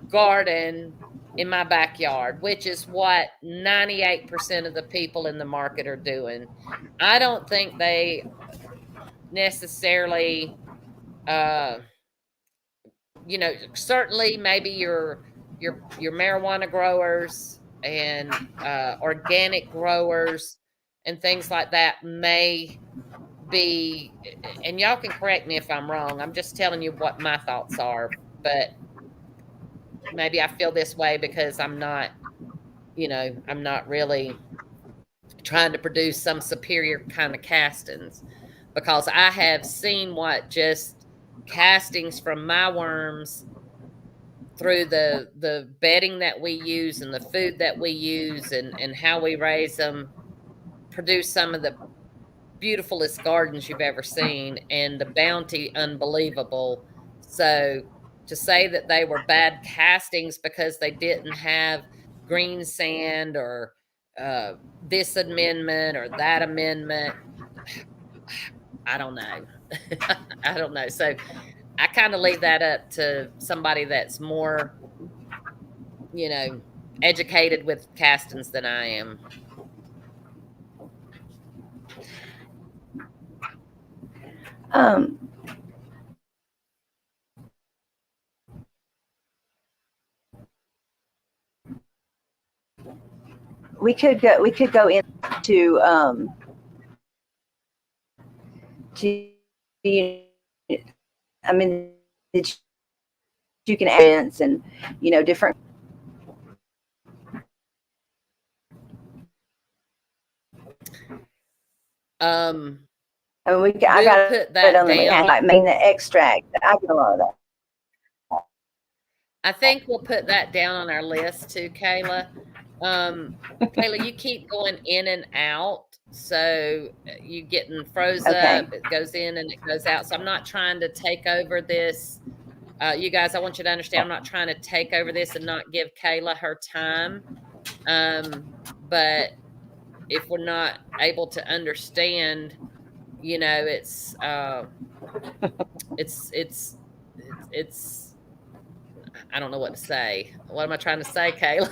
garden in my backyard, which is what 98% of the people in the market are doing. I don't think they necessarily, certainly maybe your marijuana growers and organic growers and things like that may be, and y'all can correct me if I'm wrong. I'm just telling you what my thoughts are, but maybe I feel this way because I'm not really trying to produce some superior kind of castings, because I have seen what just castings from my worms through the bedding that we use and the food that we use and how we raise them produce some of the beautifulest gardens you've ever seen, and the bounty unbelievable. So to say that they were bad castings because they didn't have green sand or this amendment or that amendment, I don't know. I don't know. So I kind of leave that up to somebody that's more, educated with castings than I am. We could go into I mean, you can add and different. I mean, I got put that on down. I mean, the extract. I get a lot of that. I think we'll put that down on our list too, Kayla. Kayla, you keep going in and out, so you getting froze up. It goes in and it goes out. So I'm not trying to take over this. You guys, I want you to understand, I'm not trying to take over this and not give Kayla her time. But if we're not able to understand, it's I don't know what to say. What am I trying to say, Kayla?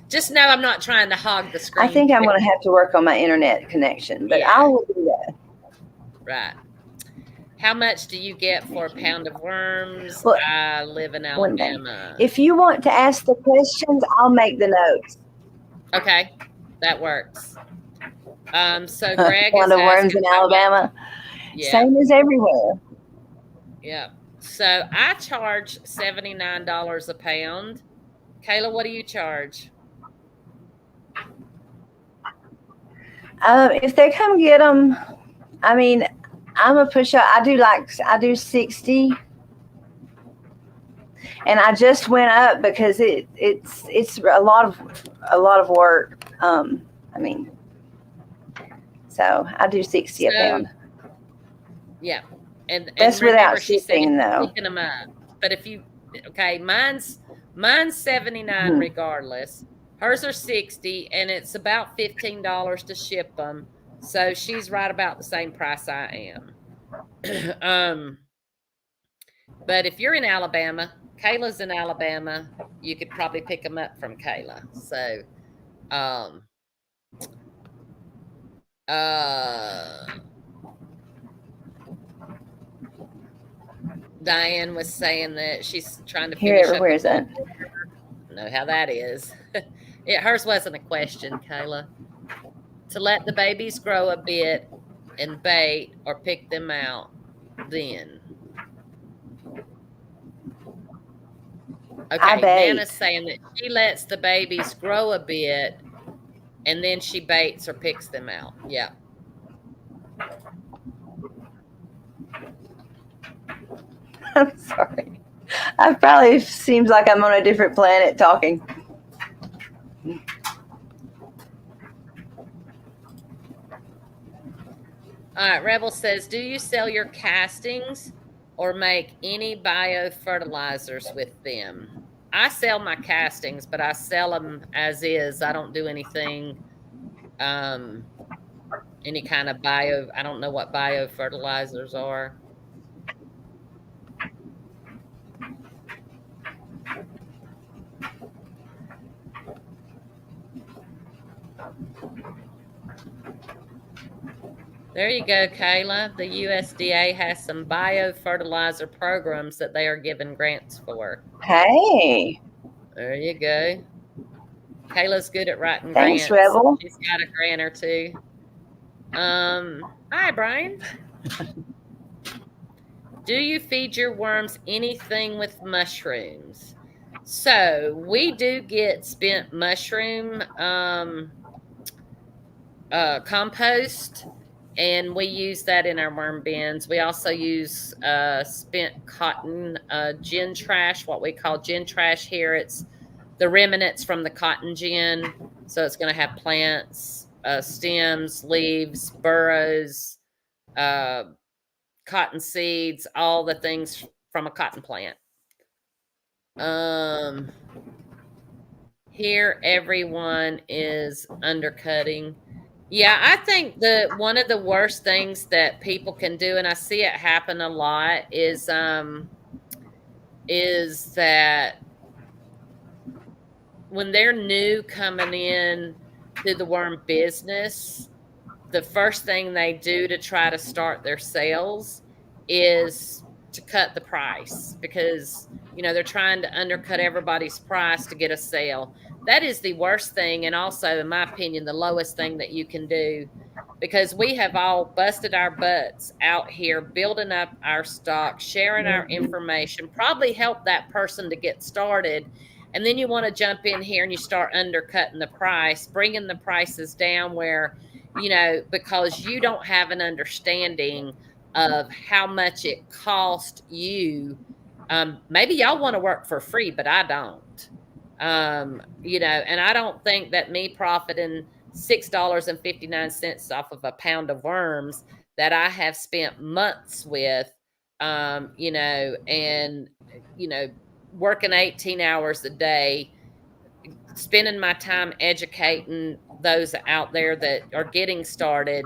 Just know I'm not trying to hog the screen. I think I'm going to have to work on my internet connection, but I will do that. Right. How much do you get for a pound of worms? Well, I live in Alabama. If you want to ask the questions, I'll make the notes. Okay, that works. So Greg pound of worms in Alabama. Yeah. Same as everywhere. Yeah. So I charge $79 a pound. Kayla, what do you charge? If they come get them, I mean, I'm a push up. I do 60. And I just went up because it's a lot of work. I mean, so I do 60 a pound. Yeah. And That's remember, without she said shipping, though. picking them up. But if you, okay, mine's 79 regardless. Hers are 60, and it's about $15 to ship them. So she's right about the same price I am. But if you're in Alabama, Kayla's in Alabama, you could probably pick them up from Kayla. So, Diane was saying that she's trying to finish up. Where is that? Know how that is. Hers wasn't a question, Kayla. To let the babies grow a bit and bait or pick them out then. Okay, Nana's saying that she lets the babies grow a bit and then she baits or picks them out. Yeah. I'm sorry. I probably seems like I'm on a different planet talking. All right, Rebel says, do you sell your castings or make any biofertilizers with them? I sell my castings, but I sell them as is. I don't do anything, any kind of I don't know what biofertilizers are. There you go, Kayla. The USDA has some biofertilizer programs that they are giving grants for. Hey. There you go. Kayla's good at writing Thanks, grants. Rebel. She's got a grant or two. Hi, Brian. Do you feed your worms anything with mushrooms? So we do get spent mushroom compost, and we use that in our worm bins. We also use spent cotton gin trash, what we call gin trash here. It's the remnants from the cotton gin. So it's going to have plants, stems, leaves, burrows, cotton seeds, all the things from a cotton plant. Here everyone is undercutting. Yeah, I think one of the worst things that people can do, and I see it happen a lot, is that when they're new coming in to the worm business, the first thing they do to try to start their sales is to cut the price, because they're trying to undercut everybody's price to get a sale. That is the worst thing, and also, in my opinion, the lowest thing that you can do, because we have all busted our butts out here building up our stock, sharing our information, probably help that person to get started. And then you want to jump in here and you start undercutting the price, bringing the prices down where, because you don't have an understanding of how much it cost you. Maybe y'all want to work for free, but I don't. And I don't think that me profiting $6.59 off of a pound of worms that I have spent months with, working 18 hours a day, spending my time educating those out there that are getting started.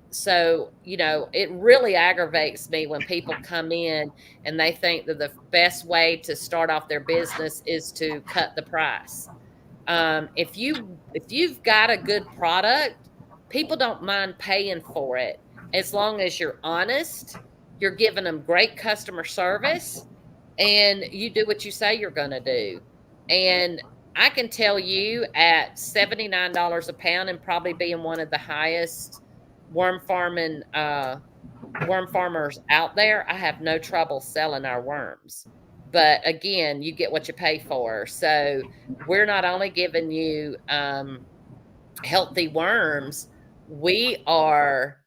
So, it really aggravates me when people come in and they think that the best way to start off their business is to cut the price. If you've got a good product, people don't mind paying for it as long as you're honest, you're giving them great customer service, and you do what you say you're going to do. And I can tell you, at $79 a pound and probably being one of the highest worm farmers out there, I have no trouble selling our worms. But again, you get what you pay for. So we're not only giving you healthy worms, we are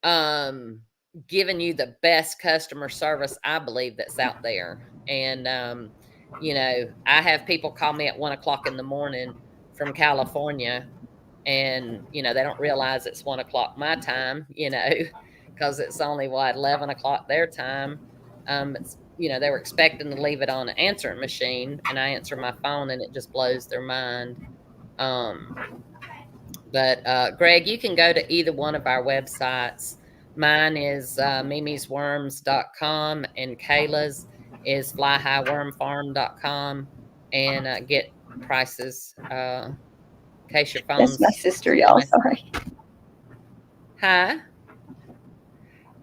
giving you the best customer service, I believe, that's out there. And, I have people call me at 1 o'clock in the morning from California, and, they don't realize it's 1 o'clock my time, because it's only 11 o'clock their time. They were expecting to leave it on an answering machine, and I answer my phone and it just blows their mind. But Greg, you can go to either one of our websites. Mine is mimisworms.com, and Kayla's is flyhighwormfarm.com, and get prices in case your That's my phone's sister, y'all. Sorry. Hi.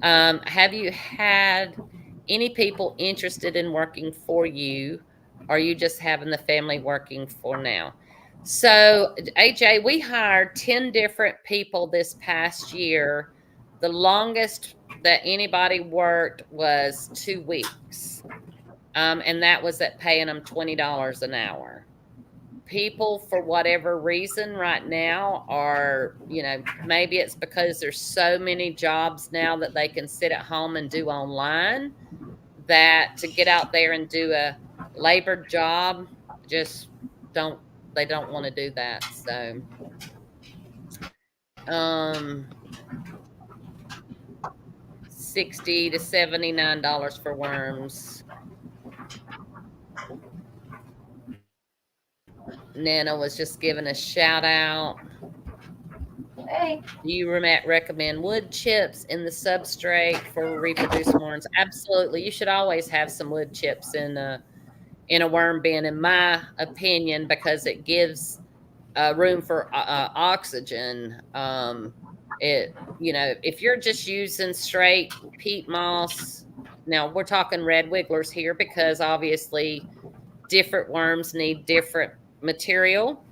Have you had any people interested in working for you? Or are you just having the family working for now? So, AJ, we hired 10 different people this past year. The longest that anybody worked was 2 weeks. And that was at paying them $20 an hour. People, for whatever reason right now, are, maybe it's because there's so many jobs now that they can sit at home and do online, that to get out there and do a labor job, just they don't want to do that. So, 60 to $79 for worms. Nana was just giving a shout out. Hey. Do you recommend wood chips in the substrate for reproducing worms? Absolutely. You should always have some wood chips in a worm bin, in my opinion, because it gives room for oxygen. If you're just using straight peat moss, now we're talking red wigglers here, because obviously different worms need different material.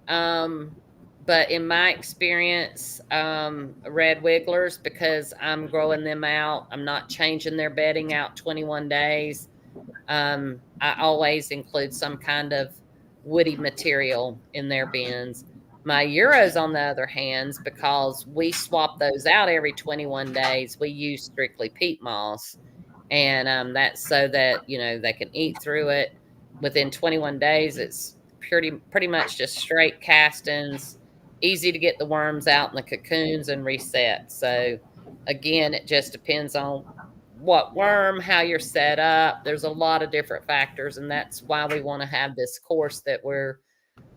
But in my experience, red wigglers, because I'm growing them out, I'm not changing their bedding out 21 days. I always include some kind of woody material in their bins. My Euros, on the other hand, because we swap those out every 21 days, we use strictly peat moss. And that's so that, they can eat through it. Within 21 days, it's pretty much just straight castings, easy to get the worms out in the cocoons and reset. So again, it just depends on what worm, how you're set up. There's a lot of different factors, and that's why we want to have this course that we're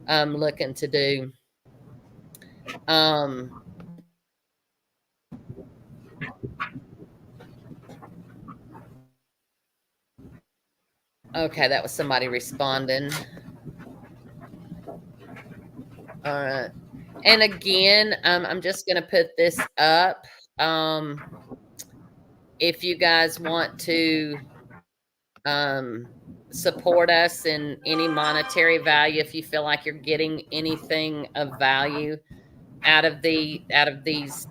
looking to do. Okay, that was somebody responding. All right. And again, I'm just going to put this up. If you guys want to support us in any monetary value, if you feel like you're getting anything of value out of these,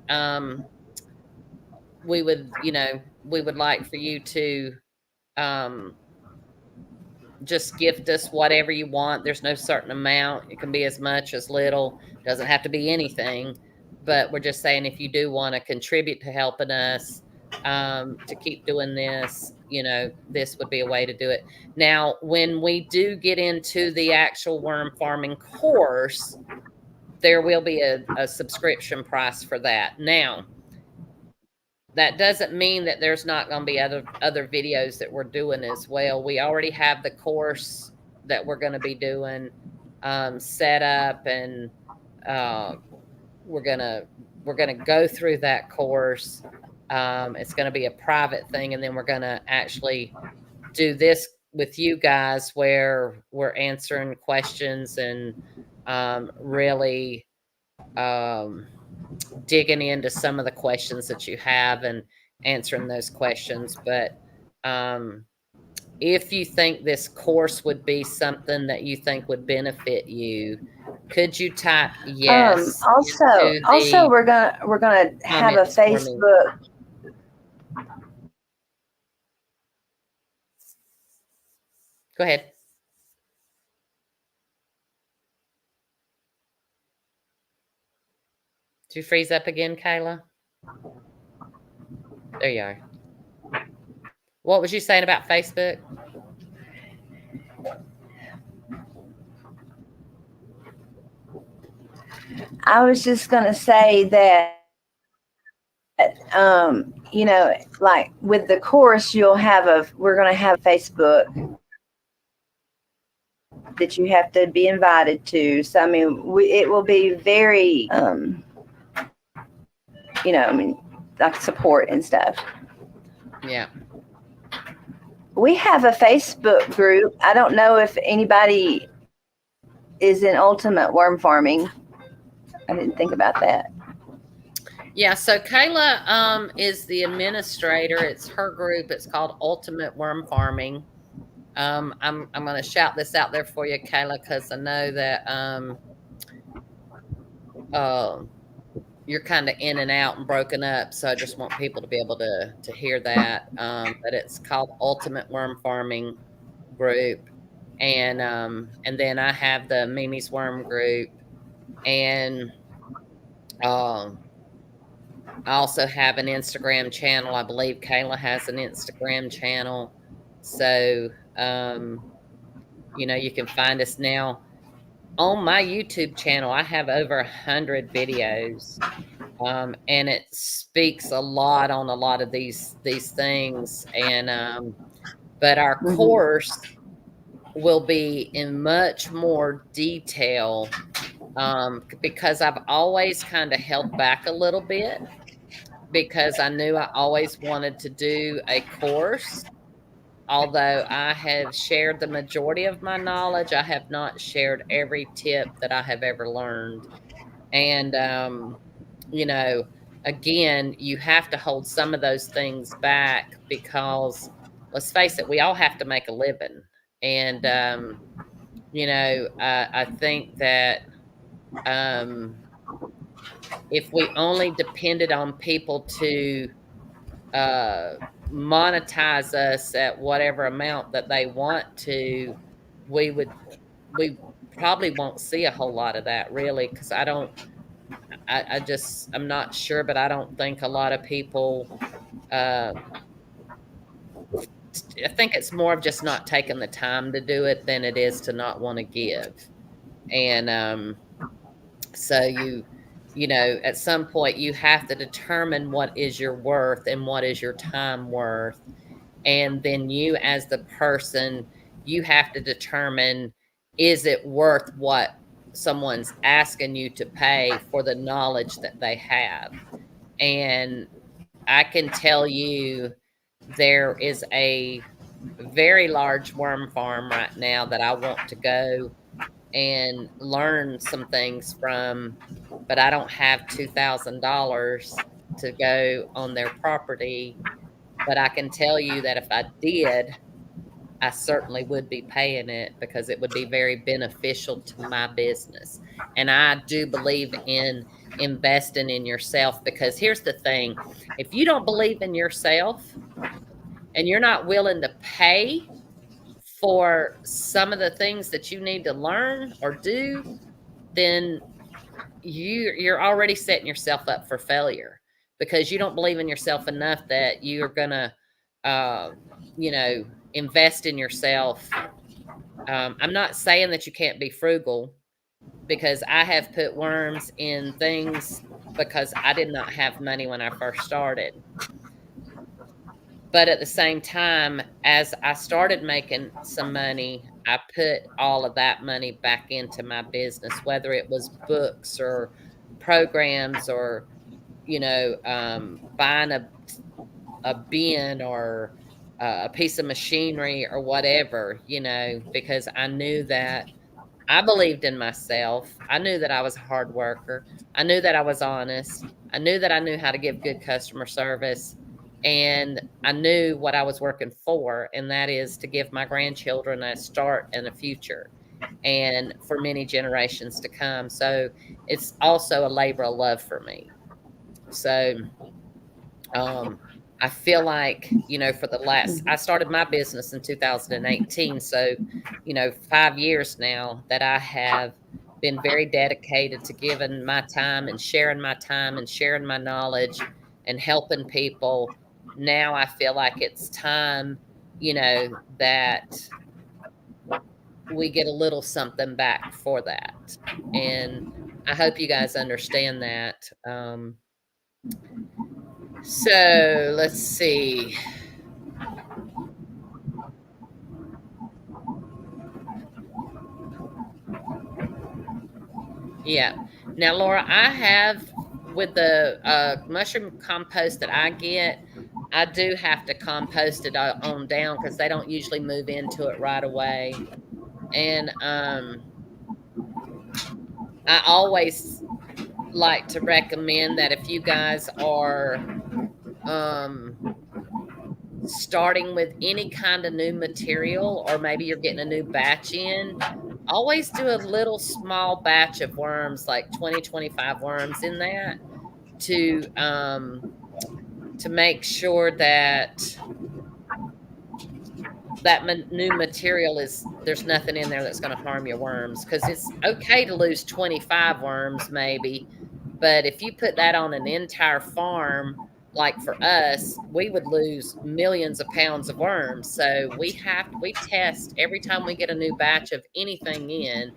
we would like for you to just gift us whatever you want. There's no certain amount. It can be as much as little. It doesn't have to be anything. But we're just saying, if you do want to contribute to helping us to keep doing this, this would be a way to do it. Now, when we do get into the actual worm farming course, there will be a subscription price for that. Now, that doesn't mean that there's not going to be other videos that we're doing as well. We already have the course that we're going to be doing set up, and we're gonna go through that course. It's going to be a private thing, and then we're going to actually do this with you guys, where we're answering questions and really digging into some of the questions that you have and answering those questions. But if you think this course would be something that you think would benefit you, could you type yes? Also, we're gonna have a Facebook. Go ahead. Did you freeze up again, Kayla? There you are. What was you saying about Facebook? I was just going to say that, you know, like with the course, we're going to have Facebook that you have to be invited to. So, I mean, it will be very, you know, I mean, like support and stuff. Yeah. We have a Facebook group. I don't know if anybody is in ultimate worm farming. I didn't think about that. Yeah, so Kayla is the administrator. It's her group. It's called Ultimate Worm Farming. I'm going to shout this out there for you, Kayla, because I know that you're kind of in and out and broken up. So I just want people to be able to hear that. But it's called Ultimate Worm Farming group, and then I have the Mimi's Worm group, and I also have an Instagram channel. I believe Kayla has an Instagram channel. So, you know, you can find us now on my YouTube channel. I have over 100 videos. And it speaks a lot on a lot of these things. And, but our course will be in much more detail, because I've always kind of held back a little bit, because I knew I always wanted to do a course. Although I have shared the majority of my knowledge, I have not shared every tip that I have ever learned. And, you know, again, you have to hold some of those things back, because let's face it, we all have to make a living. And, you know, I think that if we only depended on people to monetize us at whatever amount that they want to, we probably won't see a whole lot of that, really, because I'm not sure, but I don't think a lot of people, I think it's more of just not taking the time to do it than it is to not want to give. And so you know, at some point you have to determine what is your worth and what is your time worth. And then you, as the person, you have to determine, is it worth what someone's asking you to pay for the knowledge that they have? And I can tell you, there is a very large worm farm right now that I want to go and learn some things from, but I don't have $2,000 to go on their property. But I can tell you that if I did, I certainly would be paying it, because it would be very beneficial to my business. And I do believe in investing in yourself, because here's the thing: if you don't believe in yourself and you're not willing to pay for some of the things that you need to learn or do, then you're already setting yourself up for failure, because you don't believe in yourself enough that you're gonna, you know, invest in yourself. I'm not saying that you can't be frugal, because I have put worms in things because I did not have money when I first started. But at the same time, as I started making some money, I put all of that money back into my business, whether it was books or programs, or, you know, buying a bin or a piece of machinery or whatever, you know, because I knew that I believed in myself. I knew that I was a hard worker. I knew that I was honest. I knew that I knew how to give good customer service. And I knew what I was working for, and that is to give my grandchildren a start and a future, and for many generations to come. So it's also a labor of love for me. So I feel like, you know, for the last, I started my business in 2018. So, you know, 5 years now that I have been very dedicated to giving my time and sharing my knowledge and helping people. now I feel like it's time, that we get a little something back for that. And I hope you guys understand that. So let's see. Yeah. Now, Laura, I have with the mushroom compost that I get, I do have to compost it on down because they don't usually move into it right away. And I always like to recommend that if you guys are um, starting with any kind of new material, or maybe you're getting a new batch in, always do a little small batch of worms, like 20, 25 worms in that to make sure that new material there's nothing in there that's going to harm your worms, because it's okay to lose 25 worms maybe, but if you put that on an entire farm, like for us, we would lose millions of pounds of worms. So we test every time we get a new batch of anything in,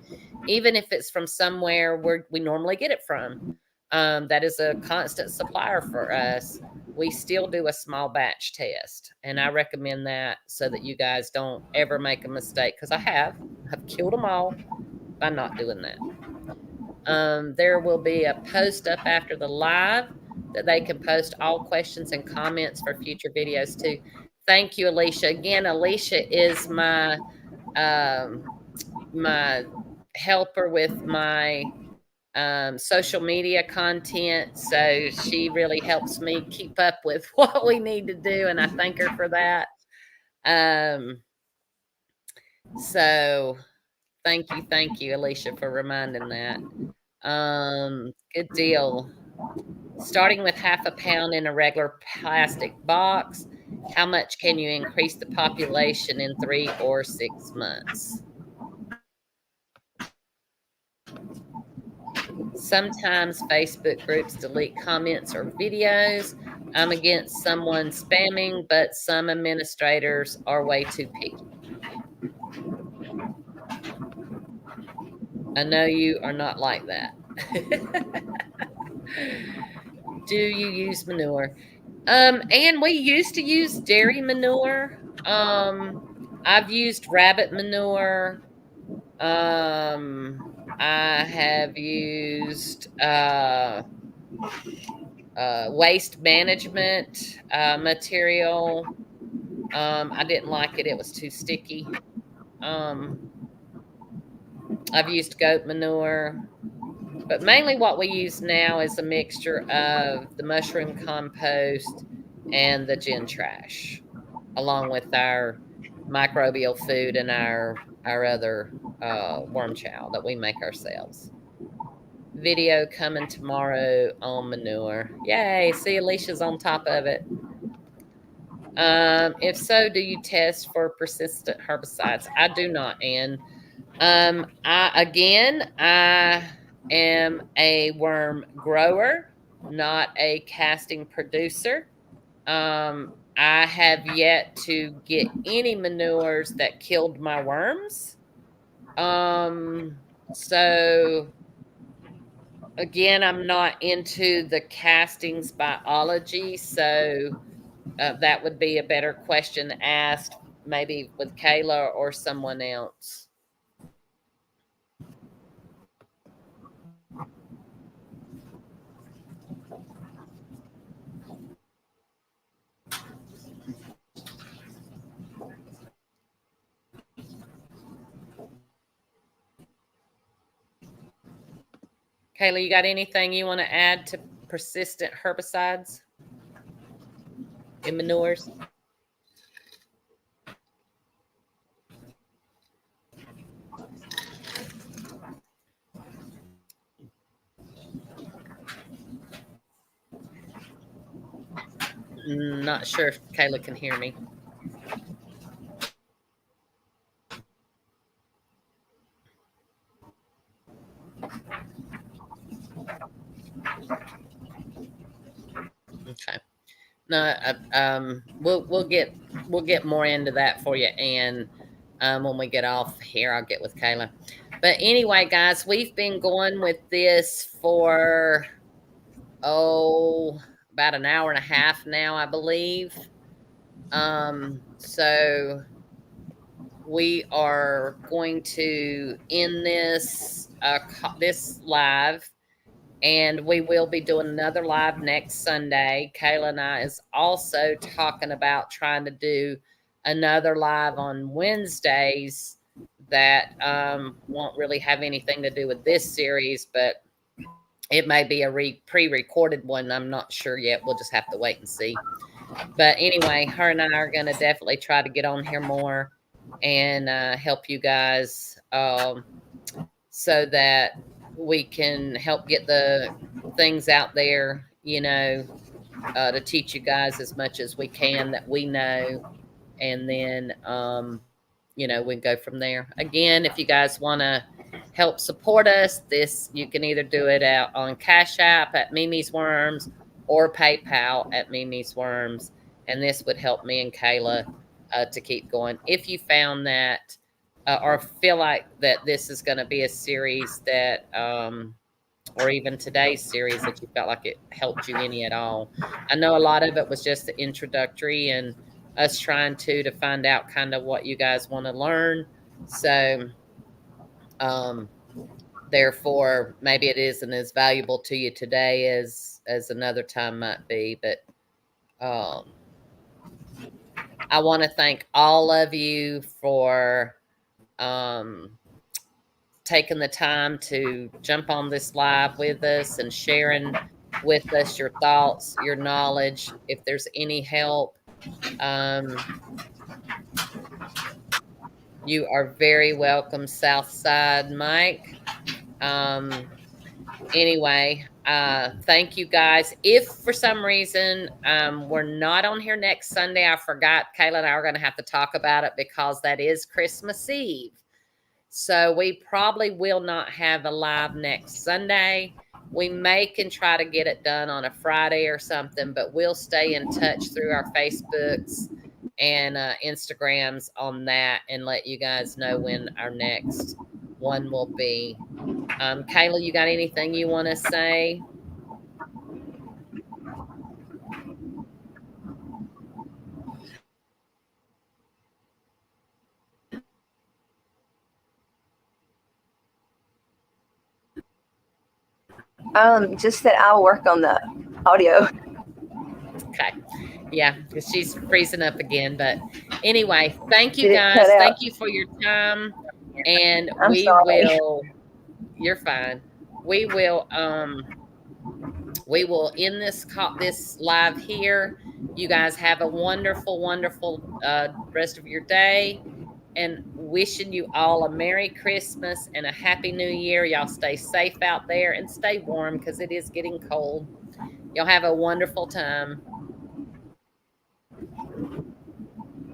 even if it's from somewhere where we normally get it from, that is a constant supplier for us. We still do a small batch test, and I recommend that so that you guys don't ever make a mistake, because I've killed them all by not doing that. There will be a post up after the live that they can post all questions and comments for future videos too. Thank you, Alicia. Again, Alicia is um, my helper with my social media content. So she really helps me keep up with what we need to do, and I thank her for that. So thank you, Alicia, for reminding that. Good deal. Starting with half a pound in a regular plastic box, how much can you increase the population in 3 or 6 months? Sometimes Facebook groups delete comments or videos. I'm against someone spamming, but some administrators are way too picky. I know you are not like that. Do you use manure? And we used to use dairy manure. I've used rabbit manure. I have used waste management material. I didn't like it; it was too sticky. I've used goat manure, but mainly what we use now is a mixture of the mushroom compost and the gin trash, along with our microbial food and our other worm chow that we make ourselves. Video coming tomorrow on manure. Yay! See, Alicia's on top of it. If so, do you test for persistent herbicides? I do not, Ann. I am a worm grower, not a casting producer. I have yet to get any manures that killed my worms. So again, I'm not into the castings biology, so that would be a better question asked maybe with Kayla or someone else. Kayla, you got anything you want to add to persistent herbicides in manures? Not sure if Kayla can hear me. Okay. No, we'll get more into that for you, and when we get off here, I'll get with Kayla. But anyway, guys, we've been going with this for oh about an hour and a half now, I believe. So we are going to end this live, and we will be doing another live next Sunday. Kayla and I is also talking about trying to do another live on Wednesdays that won't really have anything to do with this series, but it may be a pre-recorded one. I'm not sure yet. We'll just have to wait and see. But anyway, her and I are going to definitely try to get on here more and help you guys, so that we can help get the things out there, to teach you guys as much as we can that we know. And then, we can go from there. Again, if you guys want to help support us, you can either do it out on Cash App at Mimi's Worms or PayPal at Mimi's Worms. And this would help me and Kayla to keep going. If you found that or feel like that this is going to be a series that, or even today's series, that you felt like it helped you any at all. I know a lot of it was just the introductory and us trying to find out kind of what you guys want to learn. So, therefore, maybe it isn't as valuable to you today as another time might be. But I want to thank all of you for taking the time to jump on this live with us and sharing with us your thoughts, your knowledge. If there's any help, you are very welcome, Southside Mike. Anyway, thank you guys. If for some reason we're not on here next Sunday, I forgot, Kayla and I are going to have to talk about it because that is Christmas Eve. So we probably will not have a live next Sunday. We can try to get it done on a Friday or something, but we'll stay in touch through our Facebooks and Instagrams on that and let you guys know when our next one will be. Kayla, you got anything you want to say? Just that I'll work on the audio. Okay. Yeah, because she's freezing up again. But anyway, thank you Did it guys. cut out? Thank you for your time. And I'm sorry. you're fine. We will end this live here. You guys have a wonderful, wonderful rest of your day. And wishing you all a Merry Christmas and a Happy New Year. Y'all stay safe out there and stay warm because it is getting cold. Y'all have a wonderful time.